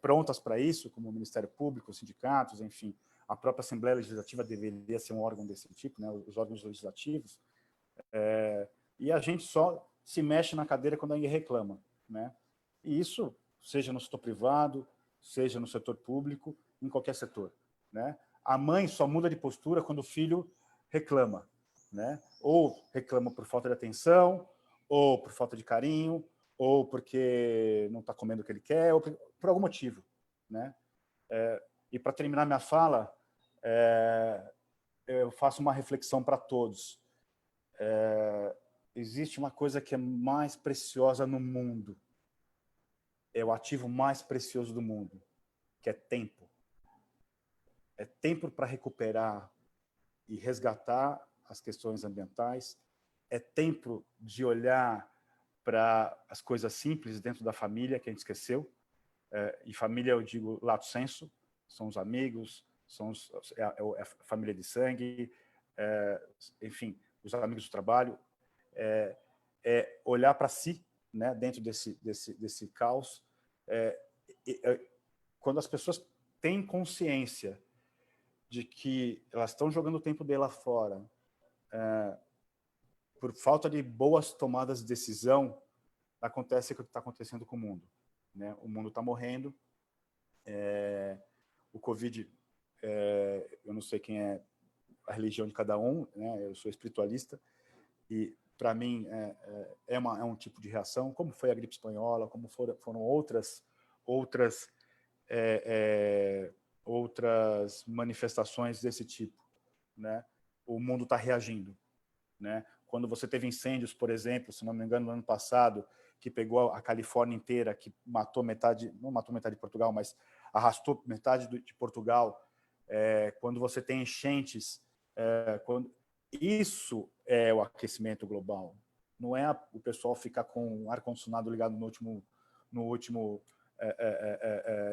prontas para isso, como o Ministério Público, os sindicatos, enfim. A própria Assembleia Legislativa deveria ser um órgão desse tipo, né? Os órgãos legislativos. E a gente só se mexe na cadeira quando alguém reclama, né? E isso, seja no setor privado, seja no setor público, em qualquer setor, né? A mãe só muda de postura quando o filho reclama, né? Ou reclama por falta de atenção, ou por falta de carinho, ou porque não está comendo o que ele quer, ou por algum motivo, né? E para terminar minha fala, eu faço uma reflexão para todos. Existe uma coisa que é mais preciosa no mundo, é o ativo mais precioso do mundo, que é tempo. É tempo para recuperar e resgatar as questões ambientais, é tempo de olhar para as coisas simples dentro da família, que a gente esqueceu, e família eu digo lato sensu, são os amigos, é a família de sangue, enfim, os amigos do trabalho, olhar para si, né, dentro desse caos. Quando as pessoas têm consciência de que elas estão jogando o tempo dela fora por falta de boas tomadas de decisão, acontece o que está acontecendo com o mundo, né? O mundo está morrendo, o Covid, eu não sei quem é a religião de cada um, né? Eu sou espiritualista, e para mim é um tipo de reação, como foi a gripe espanhola, como foram outras manifestações desse tipo, né? O mundo está reagindo, né? Quando você teve incêndios, por exemplo, se não me engano, no ano passado, que pegou a Califórnia inteira, que matou metade, não matou metade de Portugal, mas arrastou metade de Portugal, quando você tem enchentes, isso é o aquecimento global. Não é o pessoal ficar com o ar-condicionado ligado no último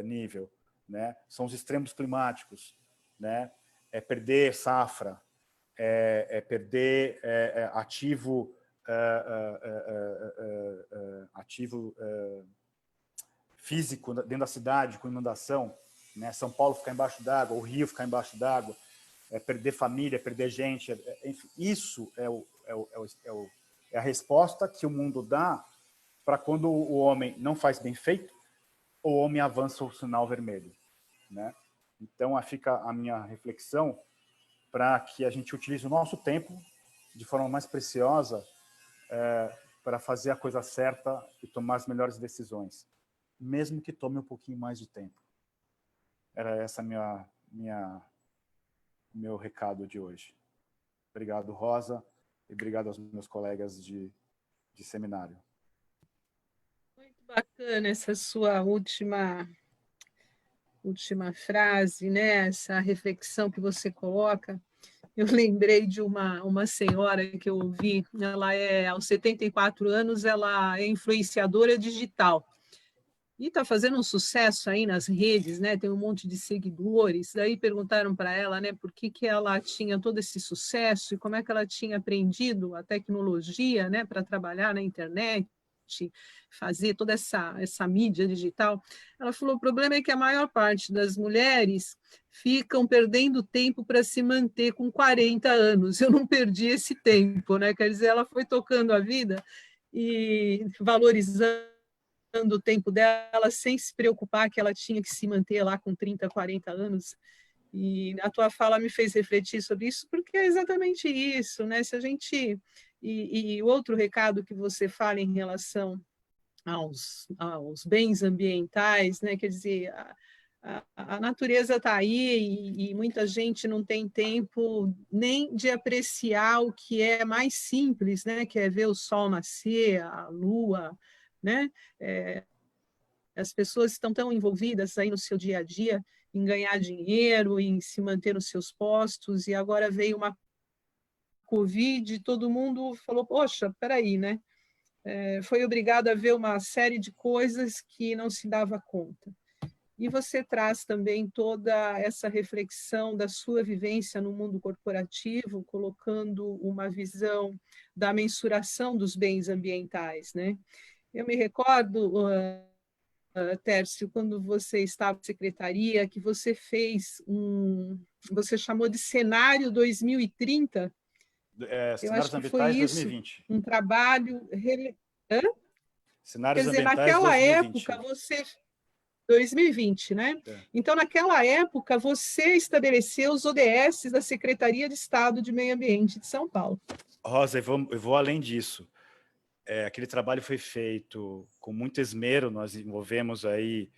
nível, né? São os extremos climáticos, né? É perder safra, perder ativo físico dentro da cidade com inundação, né? São Paulo ficar embaixo d'água, o Rio ficar embaixo d'água, perder família, perder gente, enfim, isso é a resposta que o mundo dá para quando o homem não faz bem feito, o homem avança o sinal vermelho, né? Então, fica a minha reflexão para que a gente utilize o nosso tempo de forma mais preciosa para fazer a coisa certa e tomar as melhores decisões, mesmo que tome um pouquinho mais de tempo. Era essa a minha meu recado de hoje. Obrigado, Rosa, e obrigado aos meus colegas de seminário. Muito bacana essa sua última frase, né? Essa reflexão que você coloca. Eu lembrei de uma senhora que eu ouvi, ela aos 74 anos, ela é influenciadora digital. E está fazendo um sucesso aí nas redes, né? Tem um monte de seguidores. Daí perguntaram para ela, né, por que ela tinha todo esse sucesso e como é que ela tinha aprendido a tecnologia, né, para trabalhar na internet, fazer toda essa mídia digital. Ela falou: o problema é que a maior parte das mulheres ficam perdendo tempo para se manter com 40 anos. Eu não perdi esse tempo, né? Quer dizer, ela foi tocando a vida e valorizando o tempo dela sem se preocupar que ela tinha que se manter lá com 30, 40 anos. E a tua fala me fez refletir sobre isso, porque é exatamente isso, né? Se a gente e o outro recado que você fala em relação aos bens ambientais, né? Quer dizer, a natureza está aí e muita gente não tem tempo nem de apreciar o que é mais simples, né? Que é ver o sol nascer, a lua, né? As pessoas estão tão envolvidas aí no seu dia a dia em ganhar dinheiro, em se manter nos seus postos, e agora veio uma Covid e todo mundo falou: poxa, peraí, né? Foi obrigado a ver uma série de coisas que não se dava conta. E você traz também toda essa reflexão da sua vivência no mundo corporativo, colocando uma visão da mensuração dos bens ambientais, né? Eu me recordo, Tércio, quando você estava na secretaria, que você fez você chamou de cenário 2030. Eu acho Cenários que foi ambientais isso, 2020. um trabalho. Hã? Quer Cenários dizer, ambientais naquela 2020. época, 2020, né? Então, naquela época, você estabeleceu os ODS da Secretaria de Estado de Meio Ambiente de São Paulo. Rosa, eu vou além disso. Aquele trabalho foi feito com muito esmero, nós envolvemos aí,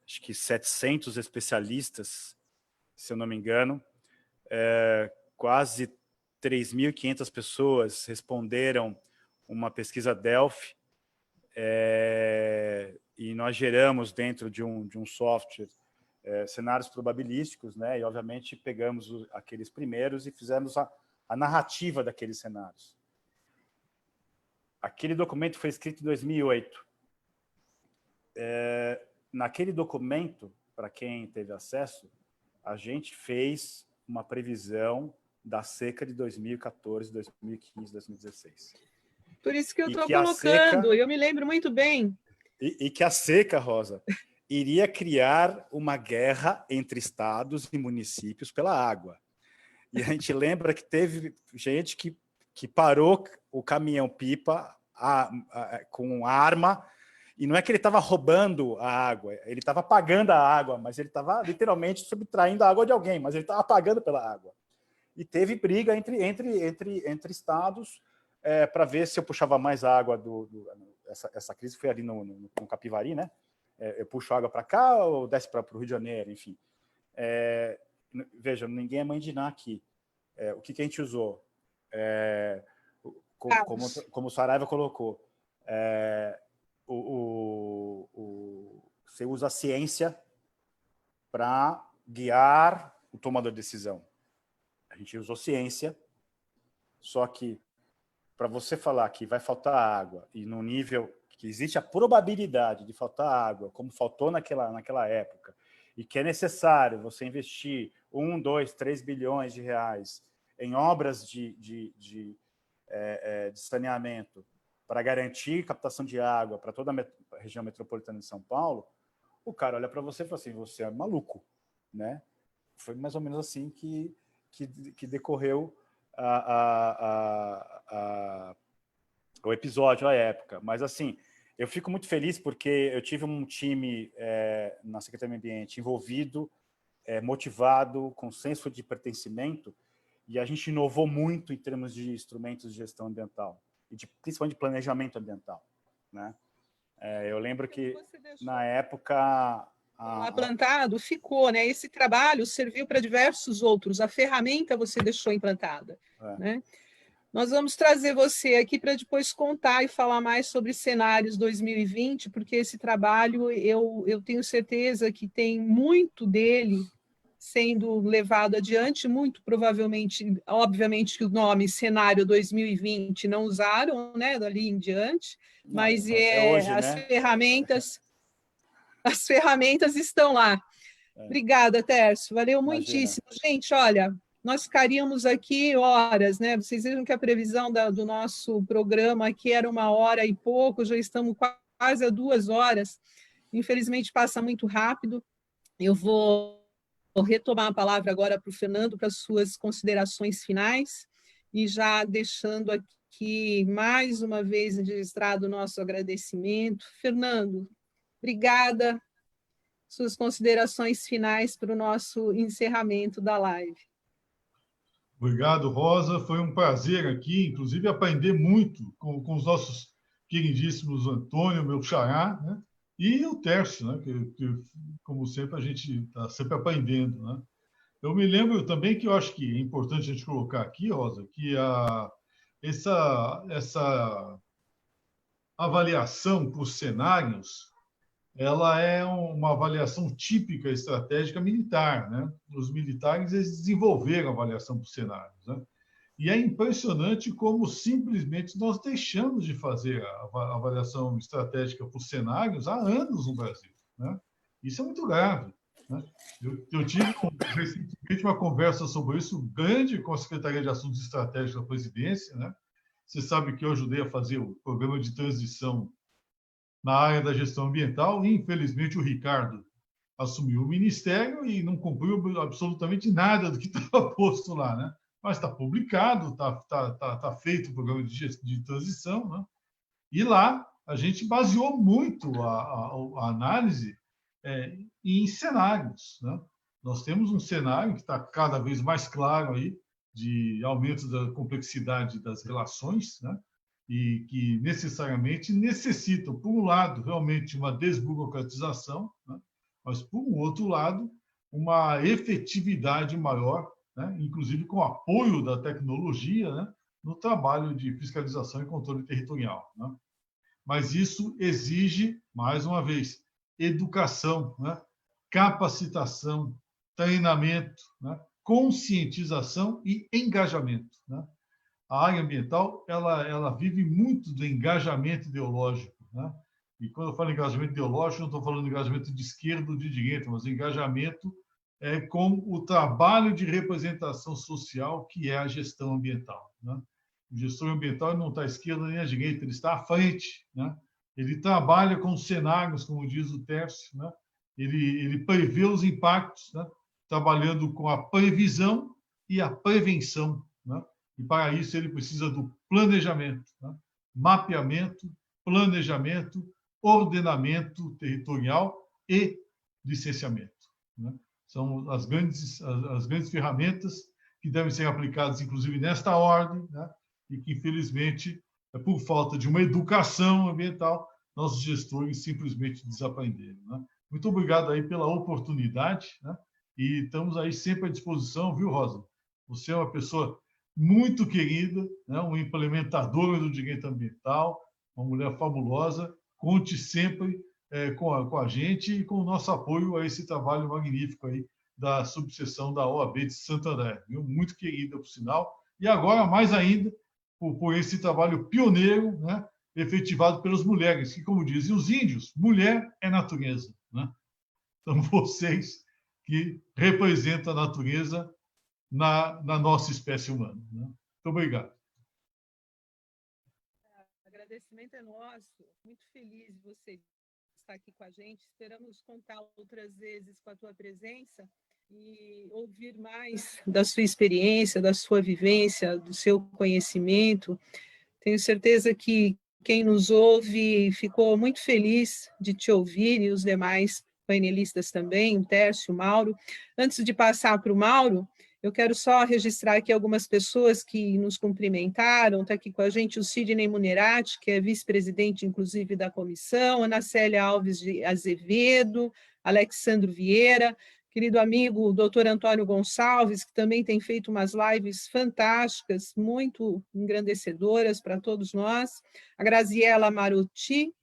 acho que 700 especialistas, se eu não me engano, quase 3.500 pessoas responderam uma pesquisa Delphi, e nós geramos dentro de um software cenários probabilísticos, né? E obviamente pegamos aqueles primeiros e fizemos a narrativa daqueles cenários. Aquele documento foi escrito em 2008. Naquele documento, para quem teve acesso, a gente fez uma previsão da seca de 2014, 2015, 2016. Por isso que eu estou colocando, eu me lembro muito bem. E que a seca, Rosa, iria criar uma guerra entre estados e municípios pela água. E a gente lembra que teve gente que parou o caminhão-pipa com arma, e não é que ele estava roubando a água, ele estava pagando a água, mas ele estava literalmente subtraindo a água de alguém, mas ele estava pagando pela água. E teve briga entre estados para ver se eu puxava mais água essa crise foi ali no Capivari, né? Eu puxo água para cá ou desce para o Rio de Janeiro, enfim. Veja, ninguém é mãe de Ná aqui. O que a gente usou? Como o Saraiva colocou, você usa a ciência para guiar o tomador de decisão. A gente usou ciência, só que para você falar que vai faltar água e no nível que existe a probabilidade de faltar água, como faltou naquela época, e que é necessário você investir 1, 2, 3 bilhões de reais em obras de saneamento para garantir captação de água para toda a região metropolitana de São Paulo, o cara olha para você e fala assim: você é maluco, né? Foi mais ou menos assim que decorreu o episódio à época. Mas, assim, eu fico muito feliz porque eu tive um time na Secretaria do Meio Ambiente envolvido, motivado, com senso de pertencimento, e a gente inovou muito em termos de instrumentos de gestão ambiental, e principalmente de planejamento ambiental, né? Eu lembro que, na época, lá plantado, ficou, né? Esse trabalho serviu para diversos outros, a ferramenta você deixou implantada, né? Nós vamos trazer você aqui para depois contar e falar mais sobre cenários 2020, porque esse trabalho, eu tenho certeza que tem muito dele sendo levado adiante, muito provavelmente, obviamente que o nome Cenário 2020 não usaram, né, dali em diante, mas hoje, as né? ferramentas estão lá. Obrigada, Tércio, valeu muitíssimo. Gente, olha, nós ficaríamos aqui horas, né? Vocês vejam que a previsão do nosso programa aqui era 1h e pouco, já estamos quase a 2 horas. Infelizmente, passa muito rápido. Eu vou retomar a palavra agora para o Fernando, para as suas considerações finais, e já deixando aqui mais uma vez registrado o nosso agradecimento. Fernando, obrigada. Suas considerações finais para o nosso encerramento da live. Obrigado, Rosa. Foi um prazer aqui, inclusive aprender muito com os nossos queridíssimos Antônio, meu xará, né? E o Tércio, né? Que, como sempre, a gente está sempre aprendendo, né? Eu me lembro também que eu acho que é importante a gente colocar aqui, Rosa, que essa avaliação por cenários, ela é uma avaliação típica estratégica militar, né? Os militares eles desenvolveram a avaliação por cenários, né? E é impressionante como simplesmente nós deixamos de fazer a avaliação estratégica por cenários há anos no Brasil, né? Isso é muito grave, né? Eu tive recentemente uma conversa sobre isso grande com a Secretaria de Assuntos Estratégicos da Presidência, né? Você sabe que eu ajudei a fazer o programa de transição na área da gestão ambiental e, infelizmente, o Ricardo assumiu o ministério e não cumpriu absolutamente nada do que estava posto lá, né? Mas está publicado, está feito o programa de transição, né? E lá a gente baseou muito a análise em cenários, né? Nós temos um cenário que está cada vez mais claro aí, de aumento da complexidade das relações, né? E que necessariamente necessitam, por um lado, realmente uma desburocratização, né? Mas, por um outro lado, uma efetividade maior, né? Inclusive com apoio da tecnologia, né? No trabalho de fiscalização e controle territorial, né? Mas isso exige, mais uma vez, educação, né? Capacitação, treinamento, né? Conscientização e engajamento, né? A área ambiental ela vive muito do engajamento ideológico, né? E quando eu falo engajamento ideológico, não estou falando engajamento de esquerda ou de direita, mas engajamento com o trabalho de representação social que é a gestão ambiental, né? O gestor ambiental não está à esquerda nem à direita, ele está à frente, né? Ele trabalha com cenários, como diz o Tércio, né? Ele prevê os impactos, né? Trabalhando com a previsão e a prevenção, né? E, para isso, ele precisa do planejamento, né? Mapeamento, planejamento, ordenamento territorial e licenciamento, né? São as grandes ferramentas que devem ser aplicadas, inclusive, nesta ordem, né? E que, infelizmente, por falta de uma educação ambiental, nossos gestores simplesmente desaprenderam, né? Muito obrigado aí pela oportunidade, né? E estamos aí sempre à disposição, viu, Rosa? Você é uma pessoa muito querida, né? Uma implementadora do direito ambiental, uma mulher fabulosa. Conte sempre com a gente e com o nosso apoio a esse trabalho magnífico aí da subseção da OAB de Santo André. Viu? Muito querida, por sinal. E agora, mais ainda, por esse trabalho pioneiro, né? Efetivado pelas mulheres, que, como dizem os índios, mulher é natureza, né? Então, vocês que representam a natureza na nossa espécie humana, né? Muito obrigado. O agradecimento é nosso. Muito feliz de você estar aqui com a gente. Esperamos contar outras vezes com a tua presença e ouvir mais da sua experiência, da sua vivência, do seu conhecimento. Tenho certeza que quem nos ouve ficou muito feliz de te ouvir e os demais painelistas também, o Tércio, o Mauro. Antes de passar para o Mauro, eu quero só registrar aqui algumas pessoas que nos cumprimentaram. Está aqui com a gente o Sidney Munerati, que é vice-presidente, inclusive, da comissão, Ana Célia Alves de Azevedo, Alexandro Vieira, querido amigo doutor Antônio Gonçalves, que também tem feito umas lives fantásticas, muito engrandecedoras para todos nós, a Graziela Maruti,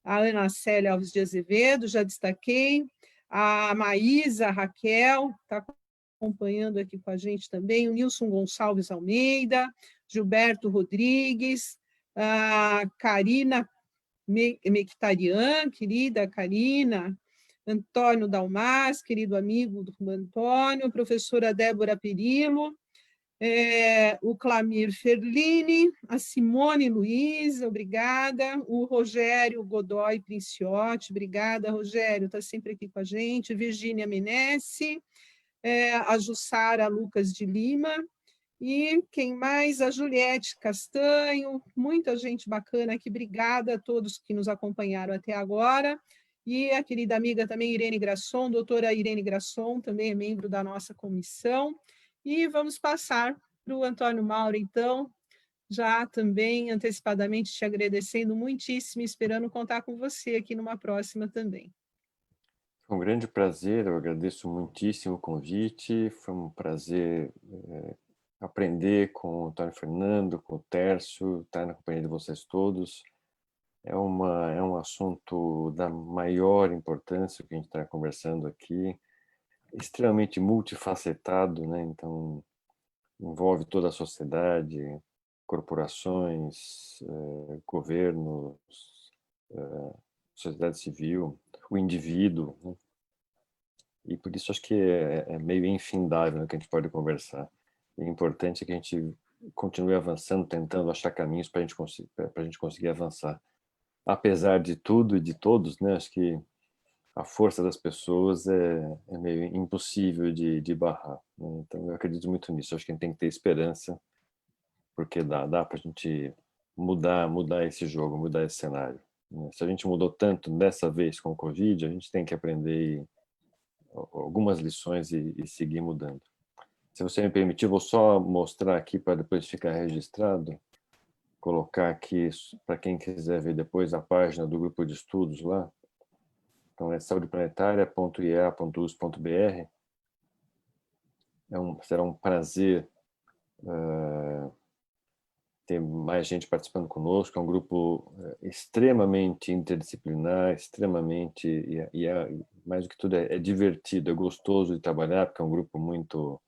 a Ana Célia Alves de Azevedo, já destaquei, a Maísa Raquel, está acompanhando aqui com a gente também, o Nilson Gonçalves Almeida, Gilberto Rodrigues, a Karina Mectarian, querida Karina, Antônio Dalmas, querido amigo do Antônio, professora Débora Perillo, o Clamir Ferlini, a Simone Luiz, obrigada, o Rogério Godoy Princiotti, obrigada, Rogério, está sempre aqui com a gente, Virgínia Menesse, a Jussara Lucas de Lima, e quem mais? A Juliette Castanho, muita gente bacana aqui, obrigada a todos que nos acompanharam até agora, e a querida amiga também Irene Grasson, doutora Irene Grasson, também é membro da nossa comissão, e vamos passar para o Antônio Mauro, então, já também antecipadamente te agradecendo muitíssimo, esperando contar com você aqui numa próxima também. Foi um grande prazer, eu agradeço muitíssimo o convite, foi um prazer aprender com o Antônio Fernando, com o Tércio, estar na companhia de vocês todos. É um assunto da maior importância que a gente está conversando aqui, extremamente multifacetado, né? Então, envolve toda a sociedade, corporações, governos, sociedade civil, o indivíduo, né? E por isso acho que é meio infindável, né, que a gente pode conversar. E o importante é que a gente continue avançando, tentando achar caminhos para a gente conseguir avançar. Apesar de tudo e de todos, né, acho que a força das pessoas é meio impossível de barrar, né? Então eu acredito muito nisso. Acho que a gente tem que ter esperança, porque dá para a gente mudar esse jogo, mudar esse cenário, né? Se a gente mudou tanto dessa vez com o Covid, a gente tem que aprender algumas lições e seguir mudando. Se você me permitir, vou só mostrar aqui para depois ficar registrado, colocar aqui para quem quiser ver depois a página do grupo de estudos lá. Então é saudeplanetária.iea.us.br. Será um prazer ter mais gente participando conosco. É um grupo extremamente interdisciplinar, extremamente mais do que tudo é divertido, é gostoso de trabalhar, porque é um grupo muito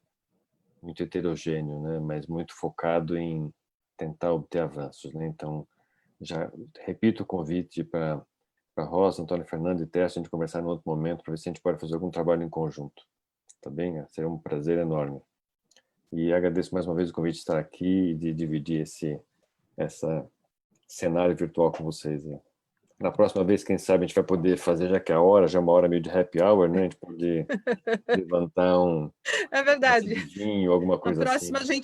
heterogêneo, né? Mas muito focado em tentar obter avanços, né? Então, já repito o convite para Rosa, Antônio Fernando e Tércio, a gente conversar em outro momento para ver se a gente pode fazer algum trabalho em conjunto, tá bem? Seria um prazer enorme. E agradeço mais uma vez o convite de estar aqui e de dividir esse cenário virtual com vocês, né? Na próxima vez, quem sabe, a gente vai poder fazer, já que é a hora, já é uma hora meio de happy hour, né? A gente pode levantar É verdade. Um vinho, alguma coisa assim. Na próxima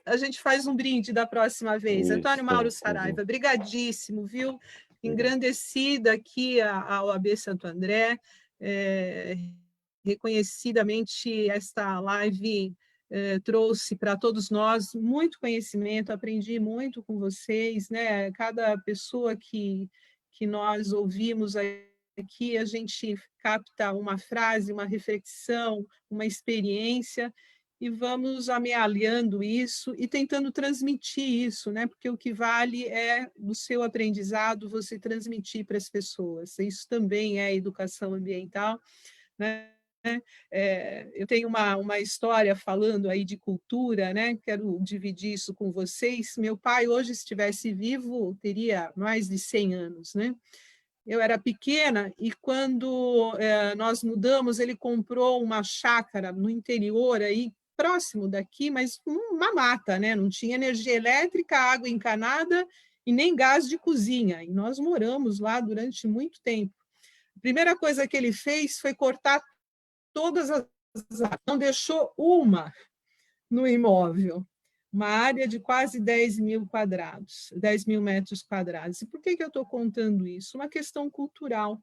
a gente faz um brinde da próxima vez. Isso, Antônio Mauro Saraiva, brigadíssimo, viu? Engrandecida aqui a OAB Santo André, reconhecidamente esta live trouxe para todos nós muito conhecimento, aprendi muito com vocês, né? Cada pessoa que nós ouvimos aqui, a gente capta uma frase, uma reflexão, uma experiência, e vamos amealhando isso e tentando transmitir isso, né? Porque o que vale é, no seu aprendizado, você transmitir para as pessoas. Isso também é educação ambiental, né? Eu tenho uma história falando aí de cultura, né? Quero dividir isso com vocês. Meu pai, hoje, se estivesse vivo, teria mais de 100 anos, né? Eu era pequena e quando nós mudamos, ele comprou uma chácara no interior, aí, próximo daqui, mas uma mata, né? Não tinha energia elétrica, água encanada e nem gás de cozinha. E nós moramos lá durante muito tempo. A primeira coisa que ele fez foi cortar todas as árvores, não deixou uma no imóvel. Uma área de quase 10 mil metros quadrados. E por que eu estou contando isso? Uma questão cultural,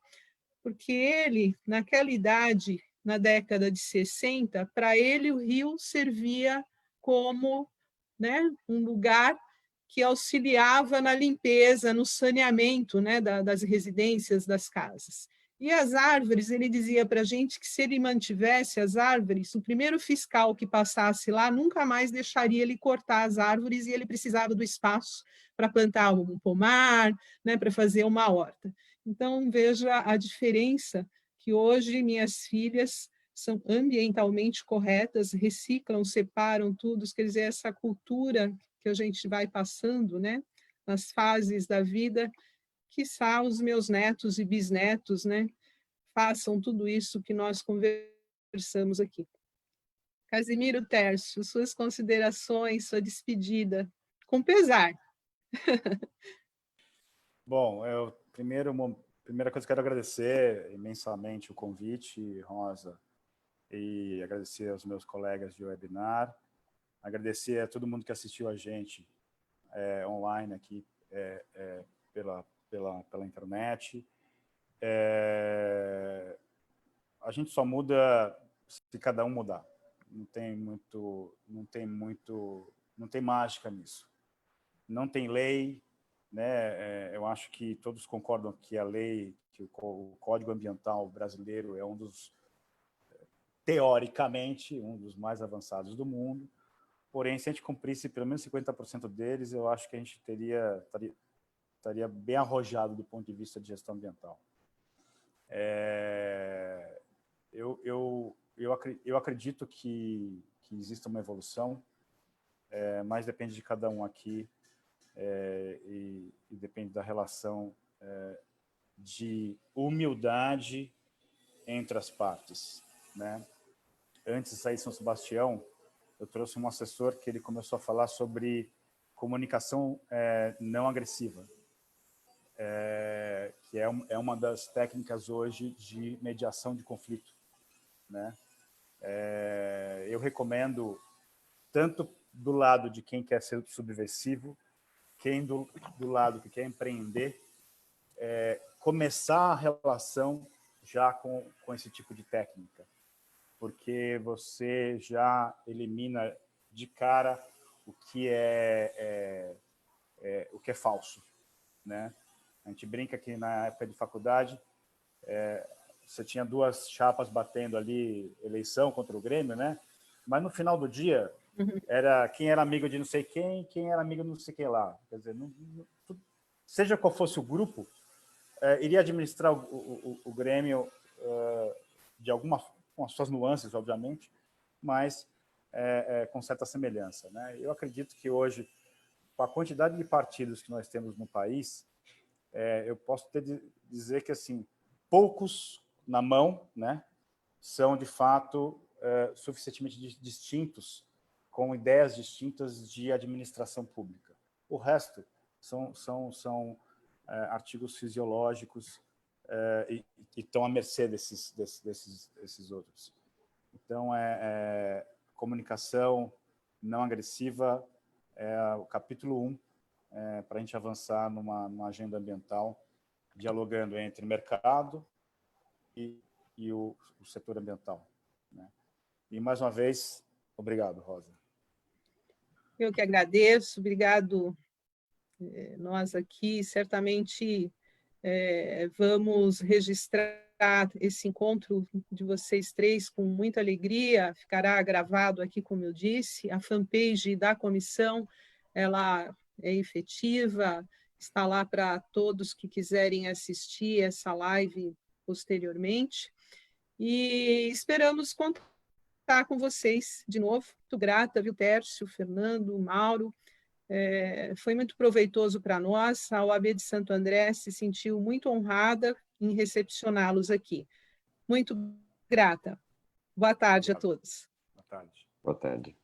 porque ele, naquela idade, na década de 60, para ele o rio servia como, né, um lugar que auxiliava na limpeza, no saneamento, né, das residências, das casas. E as árvores, ele dizia para a gente que se ele mantivesse as árvores, o primeiro fiscal que passasse lá nunca mais deixaria ele cortar as árvores, e ele precisava do espaço para plantar um pomar, né, para fazer uma horta. Então, veja a diferença que hoje minhas filhas são ambientalmente corretas, reciclam, separam tudo, quer dizer, essa cultura que a gente vai passando, né, nas fases da vida, quiçá os meus netos e bisnetos, né, façam tudo isso que nós conversamos aqui. Casimiro Tércio, suas considerações, sua despedida, com pesar. Bom, primeira coisa, quero agradecer imensamente o convite, Rosa, e agradecer aos meus colegas de webinar, agradecer a todo mundo que assistiu a gente online aqui pela internet. A gente só muda se cada um mudar. Não tem mágica nisso. Não tem lei, né? Eu acho que todos concordam que a lei, que o Código Ambiental brasileiro é teoricamente, um dos mais avançados do mundo. Porém, se a gente cumprisse pelo menos 50% deles, eu acho que a gente estaria bem arrojado do ponto de vista de gestão ambiental. Eu acredito que exista uma evolução, mas depende de cada um aqui, e depende da relação de humildade entre as partes, né? Antes de sair de São Sebastião, eu trouxe um assessor que ele começou a falar sobre comunicação não agressiva, que é uma das técnicas hoje de mediação de conflito, né? Eu recomendo, tanto do lado de quem quer ser subversivo, quem do lado que quer empreender, começar a relação já com esse tipo de técnica, porque você já elimina de cara o que é falso, né? A gente brinca que na época de faculdade você tinha duas chapas batendo ali, eleição contra o Grêmio, né? Mas no final do dia era quem era amigo de não sei quem era amigo de não sei quem lá. Quer dizer, seja qual fosse o grupo, iria administrar o Grêmio de alguma, com as suas nuances, obviamente, mas com certa semelhança, né? Eu acredito que hoje, com a quantidade de partidos que nós temos no país, eu posso dizer que assim, poucos na mão, né, são de fato suficientemente distintos, com ideias distintas de administração pública. O resto são artigos fisiológicos e estão à mercê desses outros. Então, comunicação não agressiva é o capítulo 1 para a gente avançar numa agenda ambiental, dialogando entre o mercado e o setor ambiental, né? E, mais uma vez, obrigado, Rosa. Eu que agradeço, obrigado. Nós aqui certamente vamos registrar esse encontro de vocês três com muita alegria, ficará gravado aqui, como eu disse, a fanpage da comissão, ela é efetiva, está lá para todos que quiserem assistir essa live posteriormente, e esperamos contar com vocês de novo. Muito grata, viu, Tércio, Fernando, Mauro. Foi muito proveitoso para nós. A OAB de Santo André se sentiu muito honrada em recepcioná-los aqui. Muito grata. Boa tarde a todos. Boa tarde. Boa tarde.